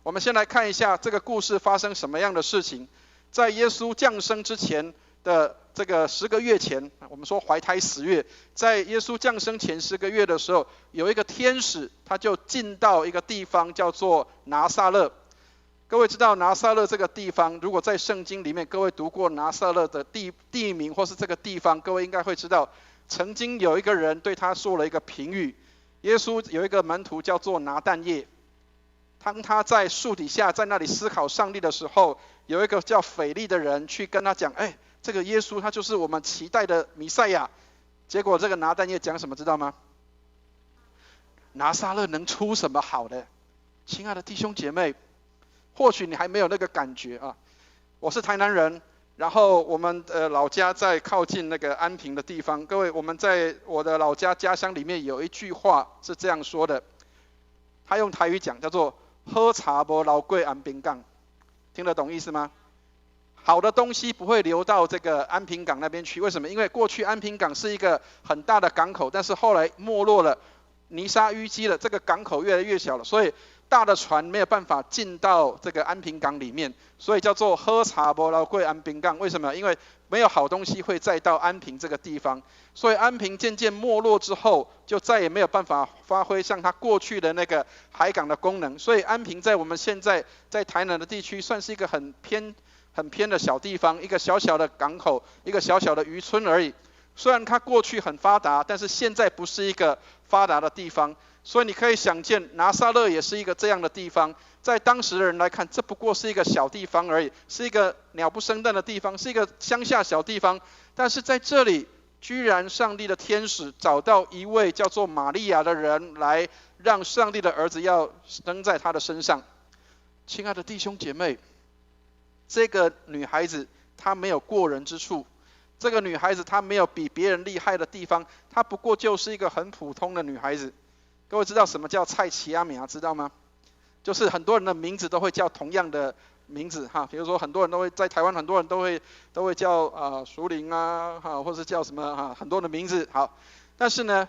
Speaker 1: 我们先来看一下这个故事发生什么样的事情。在耶稣降生之前的这个10个月前，我们说怀胎10月，在耶稣降生前10个月的时候，有一个天使他就进到一个地方叫做拿撒勒。各位知道拿撒勒这个地方，如果在圣经里面各位读过拿撒勒的地名或是这个地方，各位应该会知道曾经有一个人对他说了一个评语。耶稣有一个门徒叫做拿但业，当他在树底下在那里思考上帝的时候，有一个叫腓利的人去跟他讲，这个耶稣他就是我们期待的弥赛亚。结果这个拿但业讲什么知道吗？拿撒勒能出什么好的？亲爱的弟兄姐妹，或许你还没有那个感觉啊。我是台南人，然后我们老家在靠近那个安平的地方。各位，我们在我的老家家乡里面有一句话是这样说的，他用台语讲叫做喝茶不老贵安平港，听得懂意思吗？好的东西不会流到这个安平港那边去，为什么？因为过去安平港是一个很大的港口，但是后来没落了，泥沙淤积了，这个港口越来越小了，所以大的船没有办法进到这个安平港里面，所以叫做喝茶不老贵安平港。为什么？因为没有好东西会再到安平这个地方，所以安平渐渐没落之后，就再也没有办法发挥像它过去的那个海港的功能。所以安平在我们现在在台南的地区，算是一个很偏的小地方，一个小小的港口，一个小小的渔村而已。虽然它过去很发达，但是现在不是一个发达的地方。所以你可以想见，拿撒勒也是一个这样的地方。在当时的人来看，这不过是一个小地方而已，是一个鸟不生蛋的地方，是一个乡下小地方。但是在这里，居然上帝的天使找到一位叫做玛利亚的人，来让上帝的儿子要生在他的身上。亲爱的弟兄姐妹，这个女孩子她没有过人之处，这个女孩子她没有比别人厉害的地方，她不过就是一个很普通的女孩子。各位知道什么叫蔡奇阿米亚知道吗？就是很多人的名字都会叫同样的名字哈，比如说很多人都会在台湾，很多人都会叫属灵啊哈，或是叫什么哈，很多的名字好。但是呢，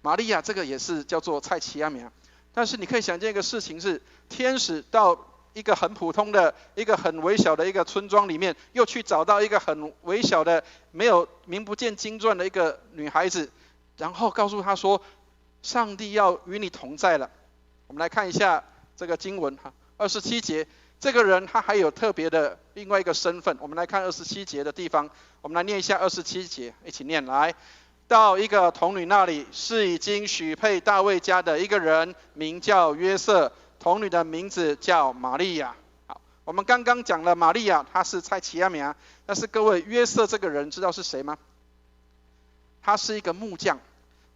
Speaker 1: 玛利亚这个也是叫做蔡奇亚米亚。但是你可以想见一个事情是，天使到一个很普通的、一个很微小的一个村庄里面，又去找到一个很微小的、没有名不见经传的一个女孩子，然后告诉她说，上帝要与你同在了。我们来看一下这个经文哈，27节，这个人他还有特别的另外一个身份。我们来看27节的地方，我们来念一下27节，一起念来。到一个童女那里，是已经许配大卫家的一个人，名叫约瑟，童女的名字叫玛利亚。好，我们刚刚讲了玛利亚，她是蔡奇亚米亚，但是各位约瑟这个人知道是谁吗？他是一个木匠，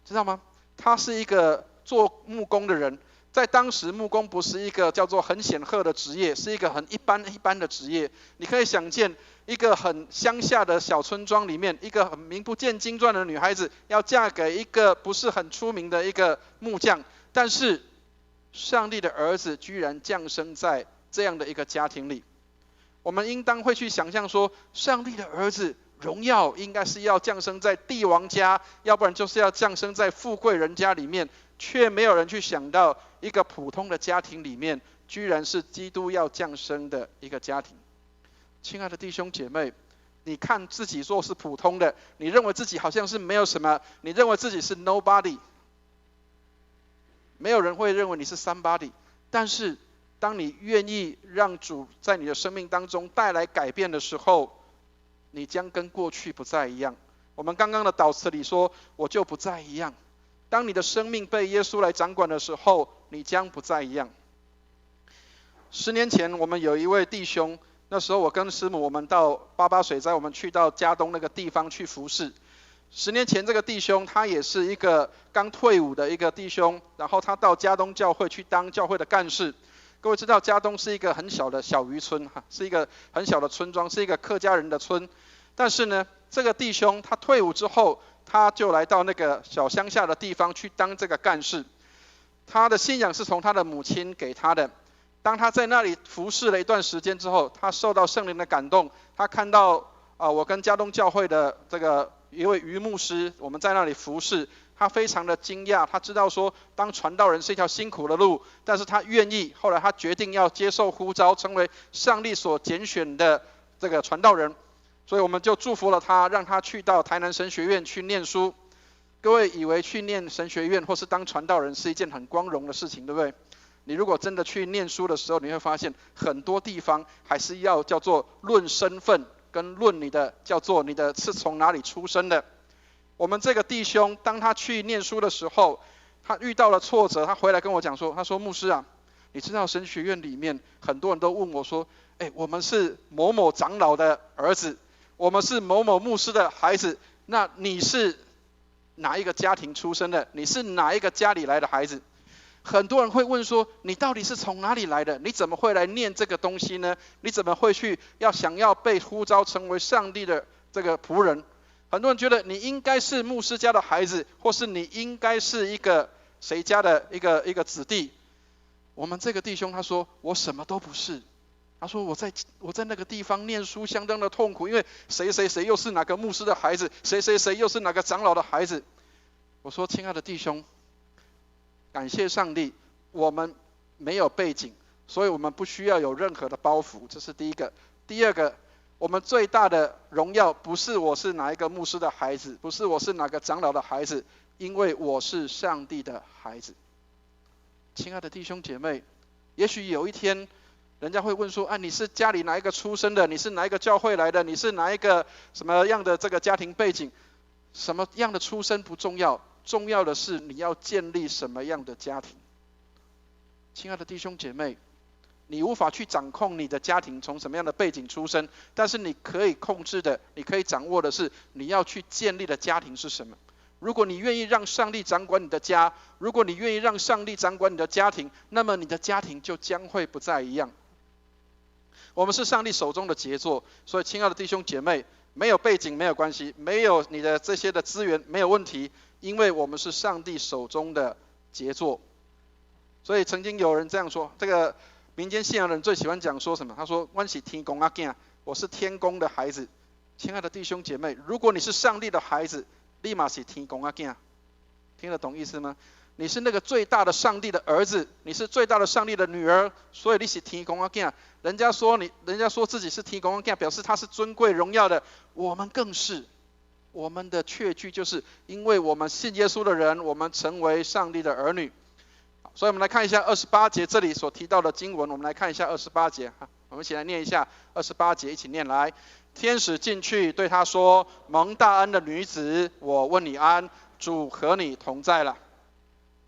Speaker 1: 知道吗？他是一个做木工的人。在当时，木工不是一个叫做很显赫的职业，是一个很一般的职业。你可以想见，一个很乡下的小村庄里面，一个很名不见经传的女孩子，要嫁给一个不是很出名的一个木匠。但是，上帝的儿子居然降生在这样的一个家庭里。我们应当会去想象说，上帝的儿子荣耀应该是要降生在帝王家，要不然就是要降生在富贵人家里面，却没有人去想到一个普通的家庭里面，居然是基督要降生的一个家庭。亲爱的弟兄姐妹，你看自己说是普通的，你认为自己好像是没有什么，你认为自己是 nobody， 没有人会认为你是 somebody。但是当你愿意让主在你的生命当中带来改变的时候，你将跟过去不再一样。我们刚刚的祷词里说，我就不再一样。当你的生命被耶稣来掌管的时候，你将不再一样。10年前，我们有一位弟兄，那时候我跟师母，我们到88水灾，我们去到嘉东那个地方去服侍。10年前，这个弟兄他也是一个刚退伍的一个弟兄，然后他到嘉东教会去当教会的干事。各位知道，嘉东是一个很小的小渔村，是一个很小的村庄，是一个客家人的村。但是呢，这个弟兄他退伍之后，他就来到那个小乡下的地方去当这个干事。他的信仰是从他的母亲给他的。当他在那里服侍了一段时间之后，他受到圣灵的感动，他看到我跟嘉东教会的这个一位于牧师，我们在那里服侍，他非常的惊讶，他知道说当传道人是一条辛苦的路，但是他愿意，后来他决定要接受呼召，成为上帝所拣选的这个传道人。所以我们就祝福了他，让他去到台南神学院去念书。各位以为去念神学院或是当传道人是一件很光荣的事情，对不对？你如果真的去念书的时候，你会发现很多地方还是要叫做论身份，跟论你的叫做你的是从哪里出生的。我们这个弟兄，当他去念书的时候，他遇到了挫折，他回来跟我讲说，他说牧师啊，你知道神学院里面很多人都问我说，我们是某某长老的儿子，我们是某某牧师的孩子，那你是哪一个家庭出生的？你是哪一个家里来的孩子？很多人会问说，你到底是从哪里来的？你怎么会来念这个东西呢？你怎么会去想要被呼召成为上帝的这个仆人？很多人觉得你应该是牧师家的孩子，或是你应该是一个谁家的一个子弟。我们这个弟兄他说，我什么都不是。他说我在那个地方念书相当的痛苦，因为谁谁谁又是哪个牧师的孩子，谁谁谁又是哪个长老的孩子。我说亲爱的弟兄，感谢上帝，我们没有背景，所以我们不需要有任何的包袱，这是第一个。第二个，我们最大的荣耀不是我是哪一个牧师的孩子，不是我是哪个长老的孩子，因为我是上帝的孩子。亲爱的弟兄姐妹，也许有一天人家会问说，你是家里哪一个出生的？你是哪一个教会来的？你是哪一个什么样的这个家庭背景？什么样的出身不重要，重要的是你要建立什么样的家庭。亲爱的弟兄姐妹，你无法去掌控你的家庭从什么样的背景出身，但是你可以控制的，你可以掌握的是你要去建立的家庭是什么。如果你愿意让上帝掌管你的家，如果你愿意让上帝掌管你的家庭，那么你的家庭就将会不再一样。我们是上帝手中的杰作，所以亲爱的弟兄姐妹，没有背景没有关系，没有你的这些的资源没有问题，因为我们是上帝手中的杰作。所以曾经有人这样说，这个民间信仰人最喜欢讲说什么？他说：“我是天公仔囝，我是天公的孩子。”亲爱的弟兄姐妹，如果你是上帝的孩子，立马是天公仔囝，听得懂意思吗？你是那个最大的上帝的儿子，你是最大的上帝的女儿，所以你是天公仔囝。人家说自己是天公仔囝，表示他是尊贵荣耀的，我们更是。我们的确据就是因为我们信耶稣的人，我们成为上帝的儿女。所以我们来看一下28节这里所提到的经文，我们来看一下28节，我们一起来念一下28节，一起念来。天使进去对他说：“蒙大恩的女子，我问你安，主和你同在了。”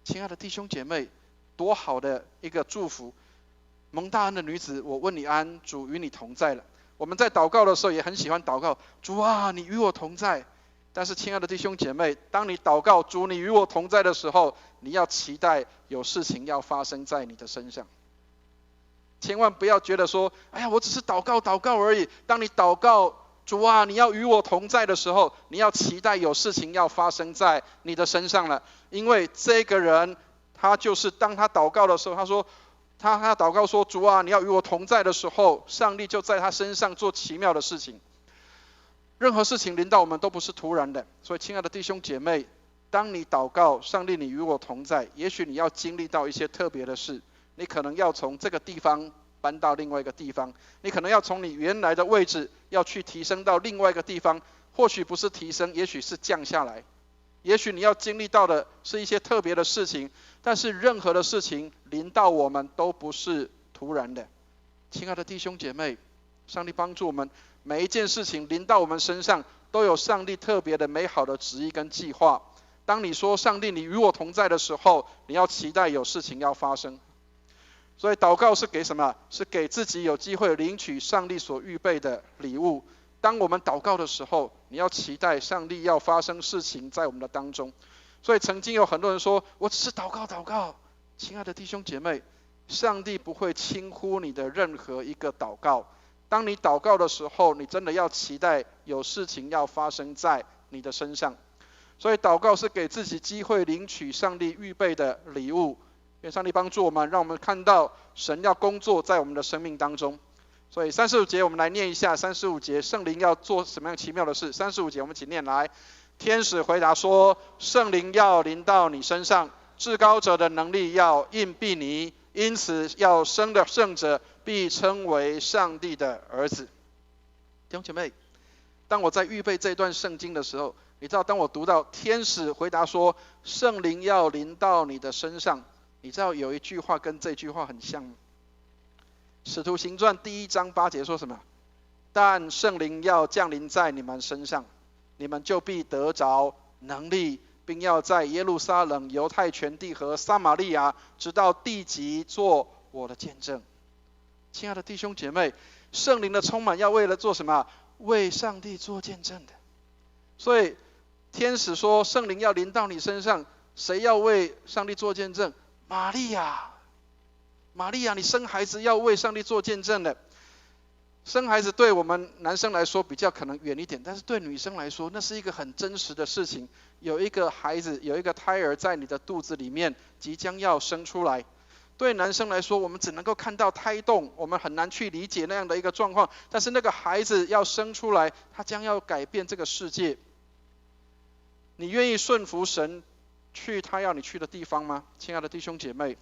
Speaker 1: 亲爱的弟兄姐妹，多好的一个祝福！蒙大恩的女子，我问你安，主与你同在了。我们在祷告的时候也很喜欢祷告，主啊，你与我同在。但是亲爱的弟兄姐妹，当你祷告主你与我同在的时候，你要期待有事情要发生在你的身上。千万不要觉得说，哎呀，我只是祷告而已。当你祷告主啊，你要与我同在的时候，你要期待有事情要发生在你的身上了。因为这个人他就是当他祷告的时候，他说他祷告说，主啊，你要与我同在的时候，上帝就在他身上做奇妙的事情。任何事情临到我们都不是突然的，所以亲爱的弟兄姐妹，当你祷告上帝你与我同在，也许你要经历到一些特别的事，你可能要从这个地方搬到另外一个地方，你可能要从你原来的位置要去提升到另外一个地方，或许不是提升，也许是降下来，也许你要经历到的是一些特别的事情，但是任何的事情临到我们都不是突然的。亲爱的弟兄姐妹，上帝帮助我们，每一件事情临到我们身上都有上帝特别的美好的旨意跟计划。当你说上帝你与我同在的时候，你要期待有事情要发生。所以祷告是给什么？是给自己有机会领取上帝所预备的礼物。当我们祷告的时候，你要期待上帝要发生事情在我们的当中。所以曾经有很多人说，我只是祷告。亲爱的弟兄姐妹，上帝不会轻忽你的任何一个祷告。当你祷告的时候，你真的要期待有事情要发生在你的身上。所以祷告是给自己机会领取上帝预备的礼物。愿上帝帮助我们，让我们看到神要工作在我们的生命当中。所以35节我们来念一下，35节圣灵要做什么样奇妙的事？35节我们一起念来。天使回答说：圣灵要临到你身上，至高者的能力要荫蔽你，因此要生的圣者必称为上帝的儿子。弟兄姐妹，当我在预备这段圣经的时候，你知道当我读到天使回答说圣灵要临到你的身上，你知道有一句话跟这句话很像吗？使徒行传1章8节说什么？但圣灵要降临在你们身上，你们就必得着能力，并要在耶路撒冷、犹太全地和撒玛利亚直到地极做我的见证。亲爱的弟兄姐妹，圣灵的充满要为了做什么？为上帝做见证的。所以天使说圣灵要临到你身上，谁要为上帝做见证？玛利亚，你生孩子要为上帝做见证的。生孩子对我们男生来说比较可能远一点，但是对女生来说，那是一个很真实的事情。有一个孩子，有一个胎儿在你的肚子里面，即将要生出来。对男生来说，我们只能够看到胎动，我们很难去理解那样的一个状况。但是那个孩子要生出来，他将要改变这个世界。你愿意顺服神去他要你去的地方吗？亲爱的弟兄姐妹，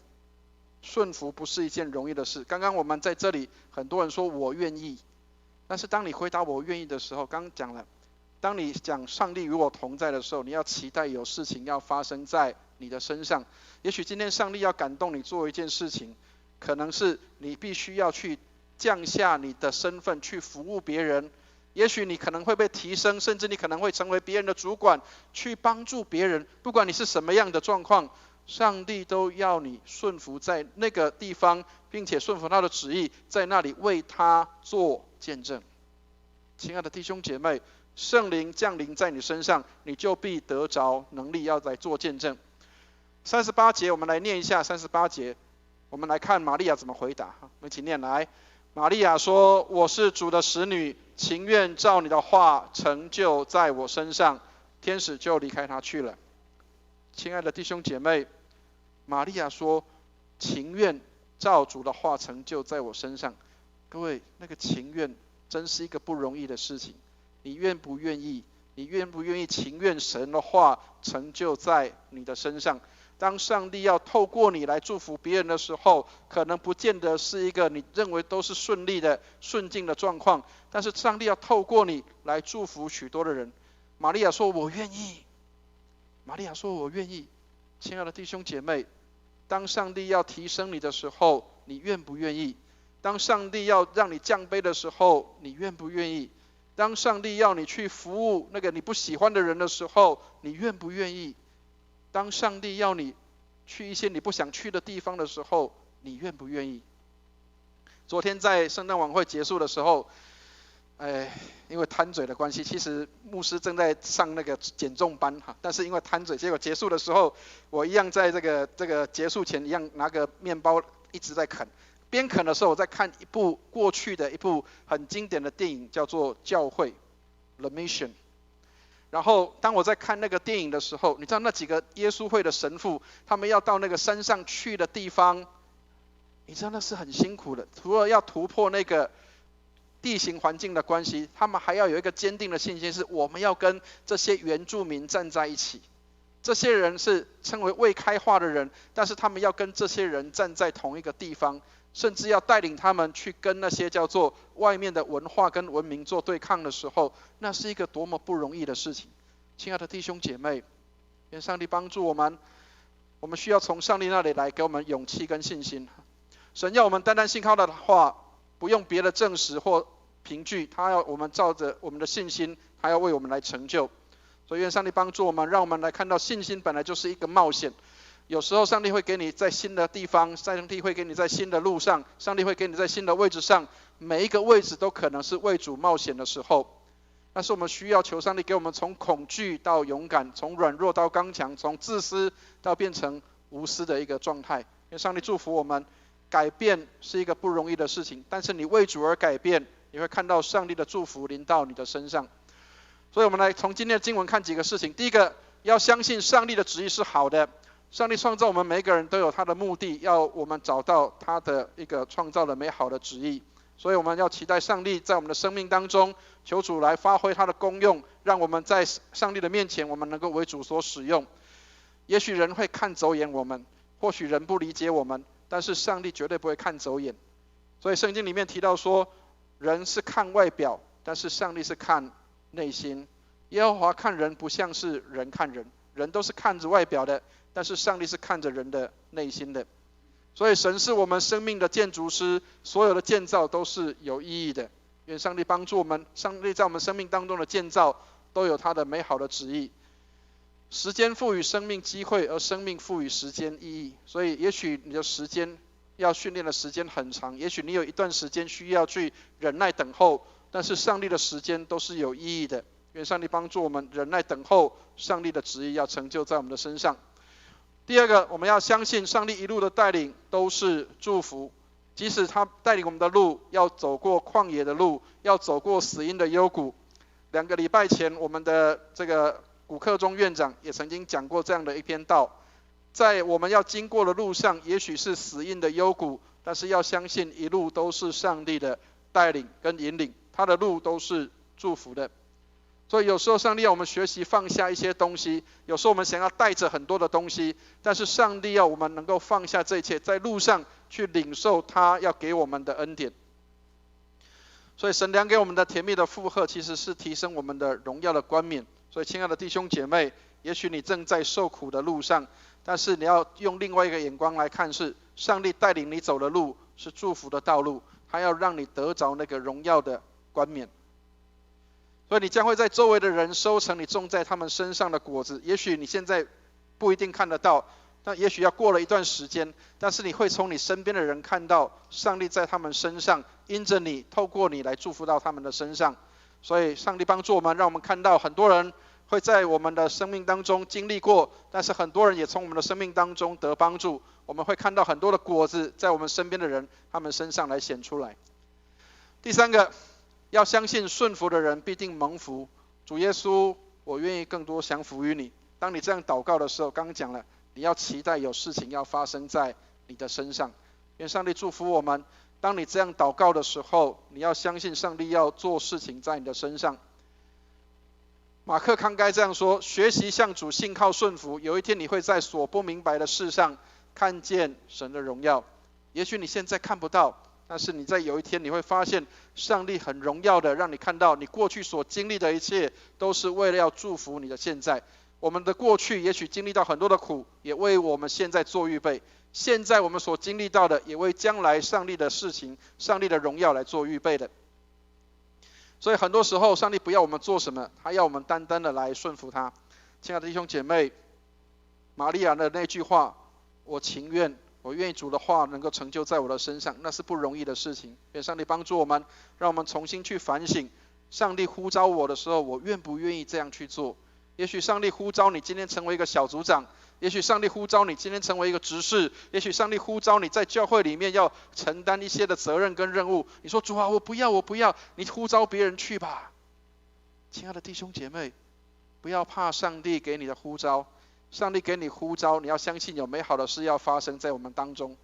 Speaker 1: 顺服不是一件容易的事。刚刚我们在这里很多人说我愿意，但是当你回答我愿意的时候，刚刚讲了，当你讲上帝与我同在的时候，你要期待有事情要发生在你的身上。也许今天上帝要感动你做一件事情，可能是你必须要去降下你的身份去服务别人，也许你可能会被提升，甚至你可能会成为别人的主管，去帮助别人。不管你是什么样的状况，上帝都要你顺服在那个地方，并且顺服他的旨意，在那里为他做见证。亲爱的弟兄姐妹，圣灵降临在你身上，你就必得着能力要来做见证。38节我们来念一下38节，我们来看玛利亚怎么回答。我们一起念来。玛利亚说：我是主的使女，情愿照你的话成就在我身上。天使就离开他去了。亲爱的弟兄姐妹，玛利亚说情愿照主的话成就在我身上。各位，那个情愿真是一个不容易的事情。你愿不愿意？你愿不愿意情愿神的话成就在你的身上？当上帝要透过你来祝福别人的时候，可能不见得是一个你认为都是顺利的、顺境的状况，但是上帝要透过你来祝福许多的人。玛利亚说：“我愿意。”玛利亚说：“我愿意。”亲爱的弟兄姐妹，当上帝要提升你的时候，你愿不愿意？当上帝要让你降卑的时候，你愿不愿意？当上帝要你去服务那个你不喜欢的人的时候，你愿不愿意？当上帝要你去一些你不想去的地方的时候，你愿不愿意？昨天在圣诞晚会结束的时候，因为贪嘴的关系，其实牧师正在上那个减重班哈，但是因为贪嘴，结果结束的时候，我一样在这个结束前一样拿个面包一直在啃。边啃的时候，我在看过去的一部很经典的电影，叫做《教会》（The Mission）。然后当我在看那个电影的时候，你知道那几个耶稣会的神父，他们要到那个山上去的地方，你知道那是很辛苦的。除了要突破那个地形环境的关系，他们还要有一个坚定的信心，是我们要跟这些原住民站在一起。这些人是称为未开化的人，但是他们要跟这些人站在同一个地方，甚至要带领他们去跟那些叫做外面的文化跟文明做对抗的时候，那是一个多么不容易的事情。亲爱的弟兄姐妹，愿上帝帮助我们，我们需要从上帝那里来给我们勇气跟信心。神要我们单单信靠他的话，不用别的证实或凭据，他要我们照着我们的信心，他要为我们来成就。所以愿上帝帮助我们，让我们来看到信心本来就是一个冒险。有时候上帝会给你在新的地方，上帝会给你在新的路上，上帝会给你在新的位置上，每一个位置都可能是为主冒险的时候。但是我们需要求上帝给我们从恐惧到勇敢，从软弱到刚强，从自私到变成无私的一个状态。愿上帝祝福我们。改变是一个不容易的事情，但是你为主而改变，你会看到上帝的祝福临到你的身上。所以我们来从今天的经文看几个事情。第一个，要相信上帝的旨意是好的。上帝创造我们每一个人都有他的目的，要我们找到他的一个创造的美好的旨意。所以我们要期待上帝在我们的生命当中，求主来发挥他的功用，让我们在上帝的面前，我们能够为主所使用。也许人会看走眼我们，或许人不理解我们，但是上帝绝对不会看走眼。所以圣经里面提到说，人是看外表，但是上帝是看内心。耶和华看人不像是人看人，人都是看着外表的，但是上帝是看着人的内心的。所以神是我们生命的建筑师，所有的建造都是有意义的。愿上帝帮助我们，上帝在我们生命当中的建造都有他的美好的旨意。时间赋予生命机会，而生命赋予时间意义。所以也许你的时间要训练的时间很长，也许你有一段时间需要去忍耐等候，但是上帝的时间都是有意义的。愿上帝帮助我们忍耐等候上帝的旨意要成就在我们的身上。第二个，我们要相信上帝一路的带领都是祝福，即使他带领我们的路要走过旷野的路，要走过死荫的幽谷。2个礼拜前，我们的这个古克中院长也曾经讲过这样的一篇道，在我们要经过的路上，也许是死荫的幽谷，但是要相信一路都是上帝的带领跟引领，他的路都是祝福的。所以有时候上帝要我们学习放下一些东西，有时候我们想要带着很多的东西，但是上帝要我们能够放下这一切，在路上去领受他要给我们的恩典。所以神量给我们的甜蜜的负荷，其实是提升我们的荣耀的冠冕。所以亲爱的弟兄姐妹，也许你正在受苦的路上，但是你要用另外一个眼光来看，是上帝带领你走的路是祝福的道路，他要让你得着那个荣耀的冠冕。所以你将会在周围的人收成你种在他们身上的果子。也许你现在不一定看得到，但也许要过了一段时间，但是你会从你身边的人看到上帝在他们身上，因着你，透过你来祝福到他们的身上。所以上帝帮助我们，让我们看到很多人会在我们的生命当中经历过，但是很多人也从我们的生命当中得帮助。我们会看到很多的果子在我们身边的人他们身上来显出来。第三个，要相信顺服的人必定蒙福。主耶稣，我愿意更多降服于你。当你这样祷告的时候，刚刚讲了，你要期待有事情要发生在你的身上。愿上帝祝福我们。当你这样祷告的时候，你要相信上帝要做事情在你的身上。马克康该这样说：学习向主信靠顺服，有一天你会在所不明白的事上看见神的荣耀。也许你现在看不到，但是你在有一天你会发现，上帝很荣耀的让你看到，你过去所经历的一切都是为了要祝福你的现在。我们的过去也许经历到很多的苦，也为我们现在做预备。现在我们所经历到的，也为将来上帝的事情、上帝的荣耀来做预备的。所以很多时候，上帝不要我们做什么，他要我们单单的来顺服他。亲爱的弟兄姐妹，玛利亚的那句话：“我情愿，我愿意主的话能够成就在我的身上”，那是不容易的事情。愿上帝帮助我们，让我们重新去反省：上帝呼召我的时候，我愿不愿意这样去做？也许上帝呼召你今天成为一个小组长，也许上帝呼召你今天成为一个执事，也许上帝呼召你在教会里面要承担一些的责任跟任务。你说主啊，我不要，你呼召别人去吧。亲爱的弟兄姐妹，不要怕上帝给你的呼召，上帝给你呼召，你要相信有美好的事要发生在我们当中。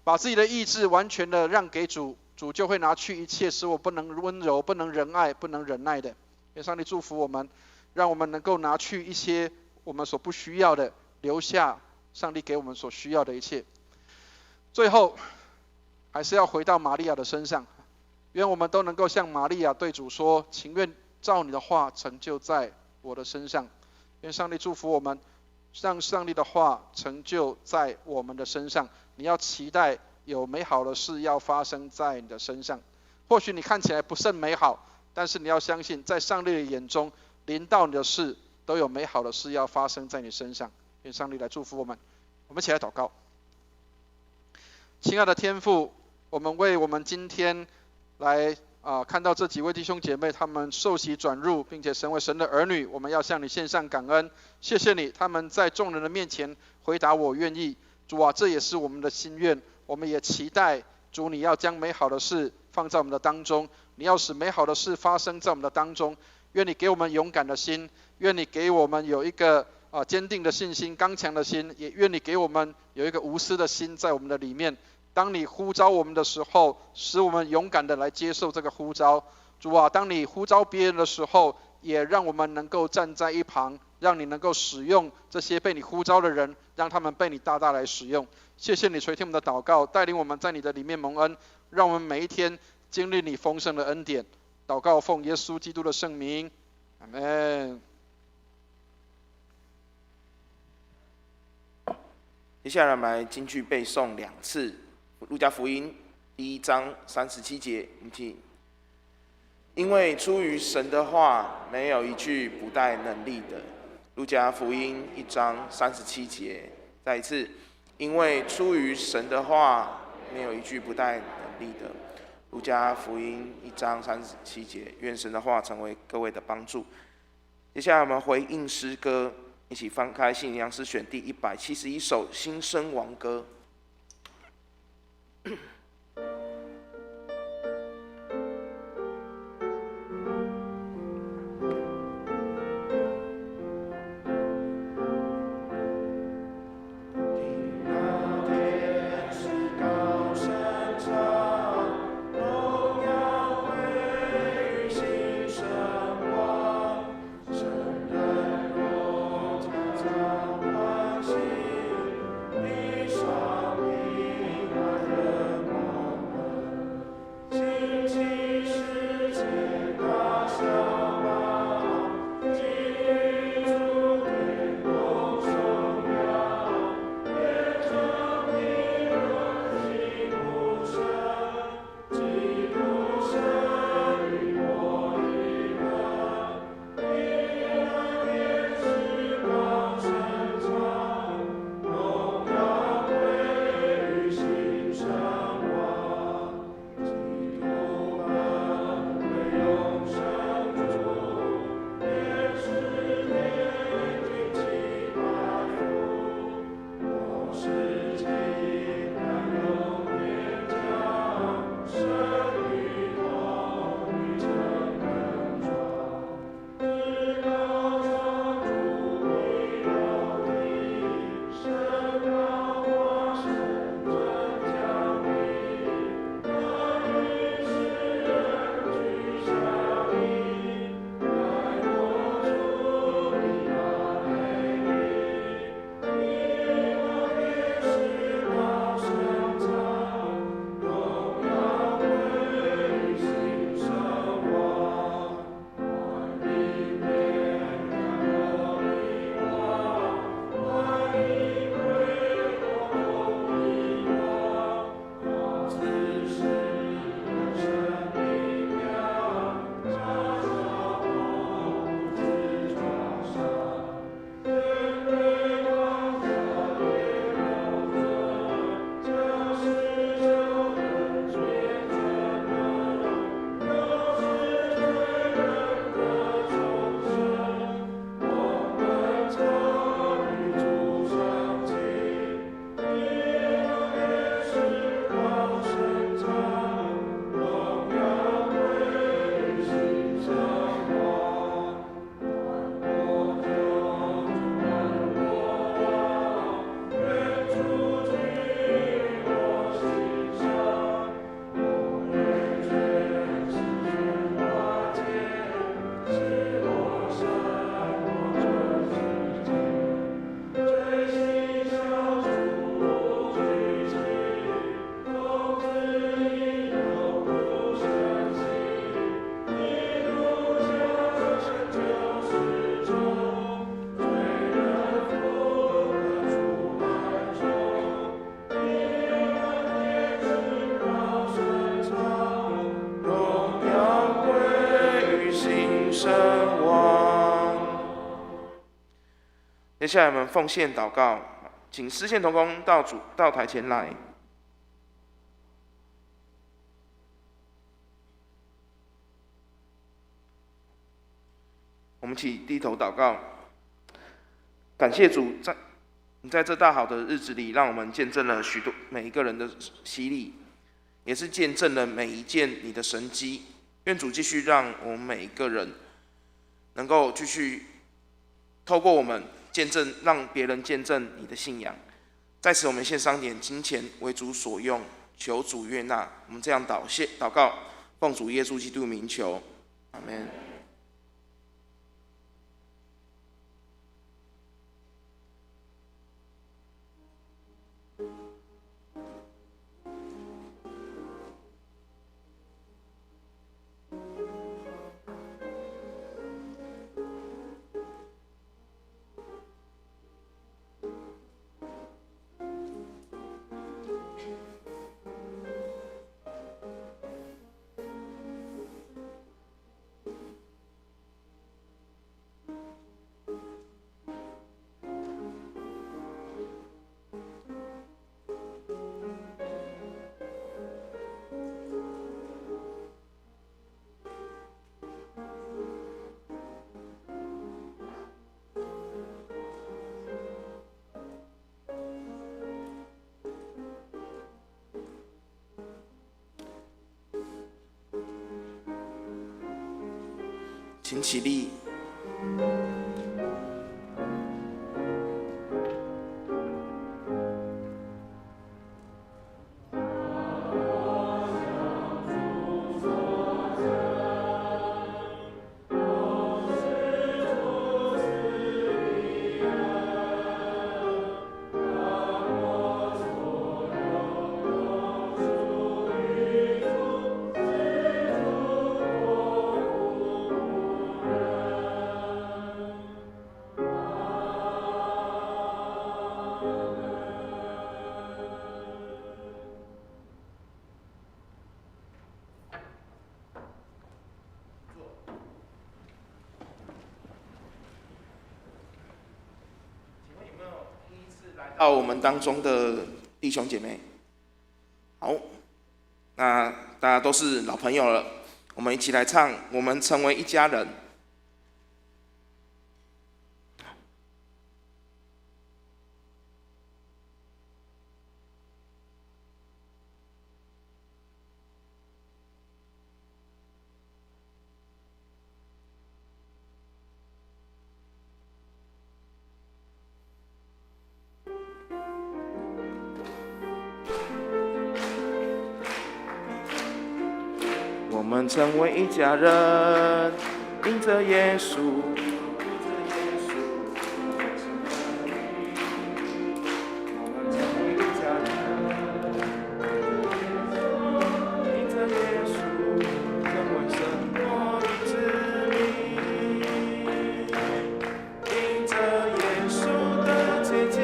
Speaker 1: 把自己的意志完全的让给主，主就会拿去一切使我不能温柔、不能仁爱、不能忍耐的。愿上帝祝福我们，让我们能够拿去一些我们所不需要的，留下上帝给我们所需要的一切。最后，还是要回到玛利亚的身上，愿我们都能够像玛利亚对主说：“情愿照你的话成就在我的身上。”愿上帝祝福我们，让上帝的话成就在我们的身上。你要期待有美好的事要发生在你的身上。或许你看起来不甚美好，但是你要相信，在上帝的眼中，临到你的事都有美好的事要发生在你身上。愿上帝来祝福我们。我们一起来祷告。亲爱的天父，我们为我们今天来看到这几位弟兄姐妹，他们受洗转入，并且成为神的儿女，我们要向你献上感恩。谢谢你，他们在众人的面前回答我愿意。主啊，这也是我们的心愿，我们也期待主你要将美好的事放在我们的当中，你要使美好的事发生在我们的当中。愿你给我们勇敢的心，愿你给我们有一个坚定的信心、刚强的心，也愿你给我们有一个无私的心在我们的里面。当你呼召我们的时候，使我们勇敢的来接受这个呼召。主啊，当你呼召别人的时候，也让我们能够站在一旁，让你能够使用这些被你呼召的人，让他们被你大大来使用。谢谢你垂听我们的祷告，带领我们在你的里面蒙恩，让我们每一天经历你丰盛的恩典。祷告奉耶稣基督的圣名，阿们。
Speaker 2: 接下来我们来金句背诵2次，路加福音1章37节，请。因为出于神的话，没有一句不带能力的。路加福音1章37节，再一次，因为出于神的话，没有一句不带能力的。路加福音1章37节，愿神的话成为各位的帮助。接下来我们回应诗歌，一起翻开信仰诗选第171首《新生王歌》。接下来我们奉献祷告，请司献同工到台前来。我们一起低头祷告，感谢主，你在这大好的日子里，让我们见证了每一个人的洗礼，也是见证了每一件你的神迹。愿主继续让我们每一个人能够继续透过我们见证，让别人见证你的信仰。在此，我们献上点金钱为主所用，求主悦纳。我们这样祷告，奉主耶稣基督名求，阿们。请起立。到我们当中的弟兄姐妹，好，那大家都是老朋友了，我们一起来唱《我们成为一家人》。我们成为一家人，因着耶稣。我们成为一家人，因着耶稣，成为神国的子民，因着耶稣的洁净，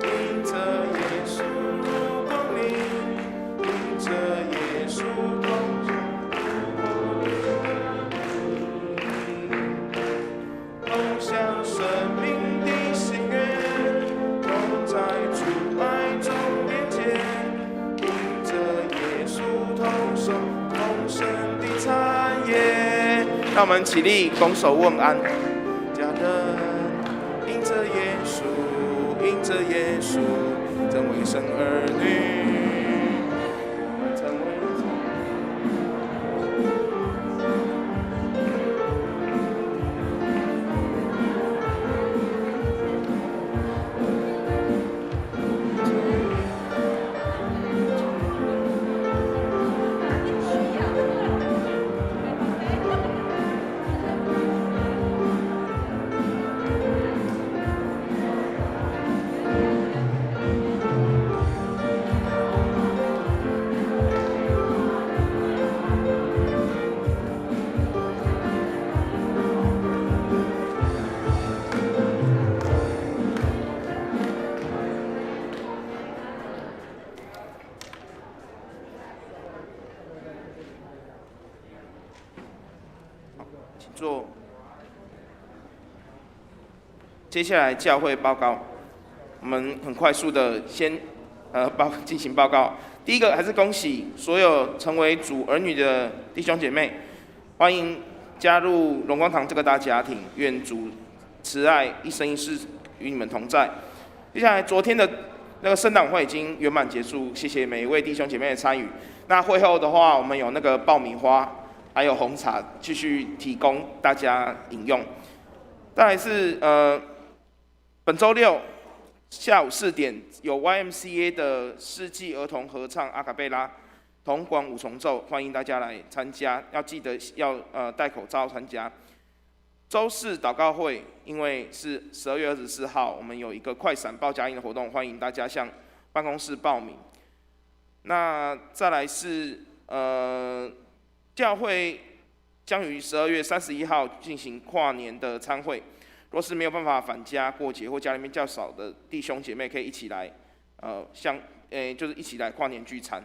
Speaker 2: 因着耶稣的光明，因着耶稣同在。向生命的喜悦，同在主爱中连结，因着耶稣同受丰盛的产业。让我们起立，拱手问安，家人，因着耶稣，因着耶稣，成为神儿女。接下来教会报告，我们很快速的先进行报告。第一个还是恭喜所有成为主儿女的弟兄姐妹，欢迎加入荣光堂这个大家庭，愿主慈爱一生一世与你们同在。接下来昨天的那个圣诞会已经圆满结束，谢谢每一位弟兄姐妹的参与。那会后的话，我们有那个爆米花，还有红茶，继续提供大家饮用。再来是本周六下午4点有 YMCA 的世纪儿童合唱阿卡贝拉铜管五重奏，欢迎大家来参加，要记得要戴口罩参加。周四祷告会，因为是12月24号，我们有一个快闪报佳音的活动，欢迎大家向办公室报名。那再来是教会将于12月31号进行跨年的餐会，若是没有办法返家过节或家里面较少的弟兄姐妹，可以一起来就是一起来跨年聚餐。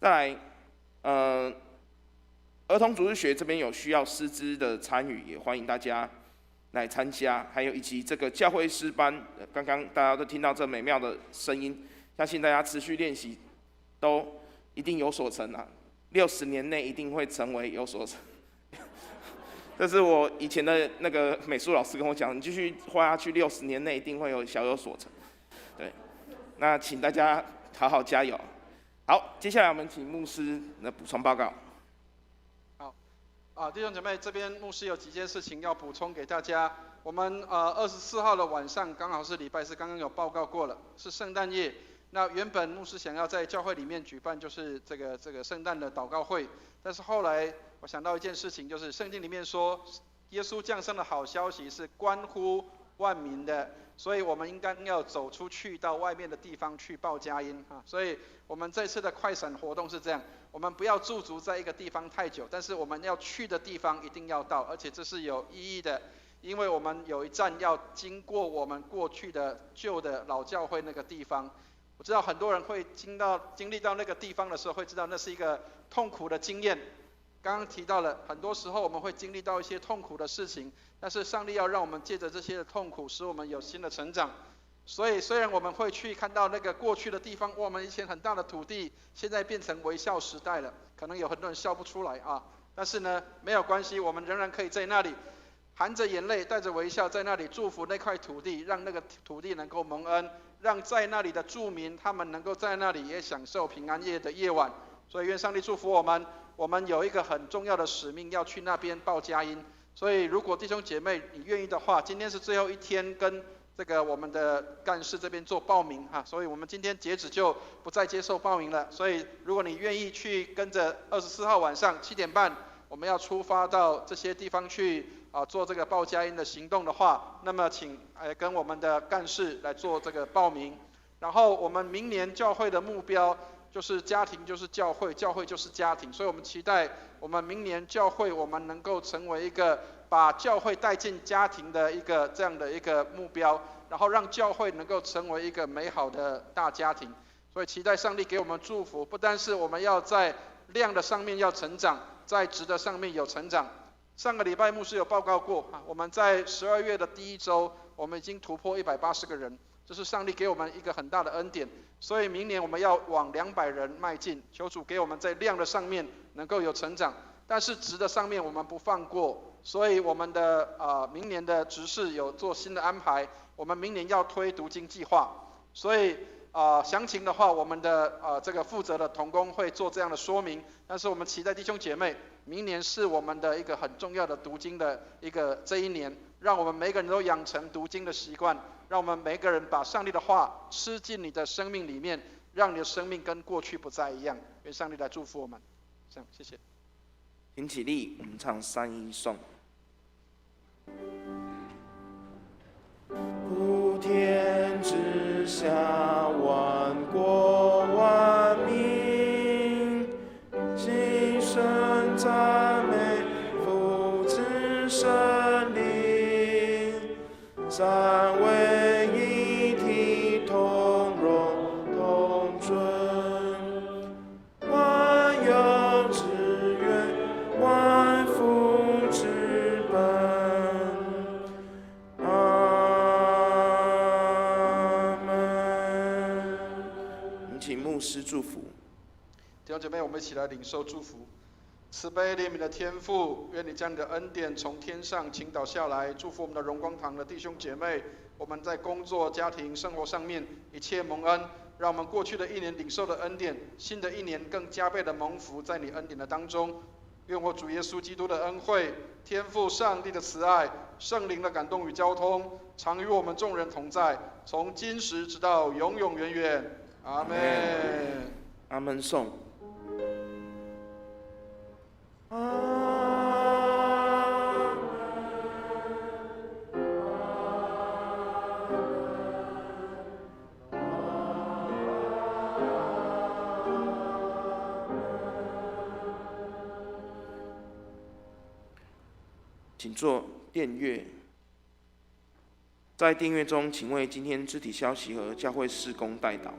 Speaker 2: 再来儿童主日学这边有需要师资的参与，也欢迎大家来参加。还有以及这个教会诗班，刚刚大家都听到这美妙的声音，相信大家持续练习，都一定有所成啊！60年内一定会成为有所成。这是我以前的那个美术老师跟我讲，你继续画下去，60年内一定会小有所成。对，那请大家好好加油。好，接下来我们请牧师的补充报告。
Speaker 1: 弟兄姐妹，这边牧师有几件事情要补充给大家。我们24号的晚上刚好是礼拜四，刚刚有报告过了，是圣诞夜。那原本牧师想要在教会里面举办就是这个圣诞的祷告会，但是后来我想到一件事情，就是圣经里面说，耶稣降生的好消息是关乎万民的，所以我们应该要走出去到外面的地方去报佳音啊。所以我们这次的快闪活动是这样。我们不要驻足在一个地方太久，但是我们要去的地方一定要到，而且这是有意义的，因为我们有一站要经过我们过去的旧的老教会那个地方。我知道很多人会经历到那个地方的时候，会知道那是一个痛苦的经验。刚刚提到了，很多时候我们会经历到一些痛苦的事情，但是上帝要让我们借着这些的痛苦，使我们有新的成长。所以虽然我们会去看到那个过去的地方，我们以前很大的土地，现在变成微笑时代了，可能有很多人笑不出来啊。但是呢，没有关系，我们仍然可以在那里含着眼泪，带着微笑，在那里祝福那块土地，让那个土地能够蒙恩，让在那里的住民他们能够在那里也享受平安夜的夜晚。所以愿上帝祝福我们，我们有一个很重要的使命，要去那边报佳音。所以如果弟兄姐妹你愿意的话，今天是最后一天跟这个我们的干事这边做报名哈，所以我们今天截止就不再接受报名了。所以如果你愿意去跟着24号晚上7点半，我们要出发到这些地方去做这个报佳音的行动的话，那么请跟我们的干事来做这个报名。然后我们明年教会的目标就是家庭就是教会，教会就是家庭，所以我们期待我们明年教会我们能够成为一个把教会带进家庭的一个这样的一个目标，然后让教会能够成为一个美好的大家庭。所以期待上帝给我们祝福，不单是我们要在量的上面要成长，在质的上面有成长。上个礼拜牧师有报告过，我们在12月的第1周，我们已经突破180个人，这是上帝给我们一个很大的恩典。所以明年我们要往200人迈进，求主给我们在量的上面能够有成长，但是质的上面我们不放过。所以我们的明年的执事有做新的安排，我们明年要推读经计划。所以详情的话，我们的这个负责的同工会做这样的说明。但是我们期待弟兄姐妹，明年是我们的一个很重要的读经的这一年，让我们每个人都养成读经的习惯，让我们每个人把上帝的话吃进你的生命里面，让你的生命跟过去不再一样。愿上帝来祝福我们。这样，谢谢。
Speaker 2: 请起立，我们唱3-1颂。普天之下，万国万民，齐声赞美父子圣灵，三位一体，同荣同尊，万有之源，万福之本。阿
Speaker 1: 弟兄姐妹，我们一起来领受祝福。慈悲怜悯的天父，愿你将你的恩典从天上倾倒下来，祝福我们的荣光堂的弟兄姐妹。我们在工作、家庭、生活上面一切蒙恩，让我们过去的一年领受的恩典，新的一年更加倍的蒙福在你恩典的当中。愿我主耶稣基督的恩惠、天父上帝的慈爱、圣灵的感动与交通，常与我们众人同在，从今时直到永永远远。阿们。
Speaker 2: 阿门颂。请做订阅。在订阅中，请为今天肢体消息和教会事工代祷。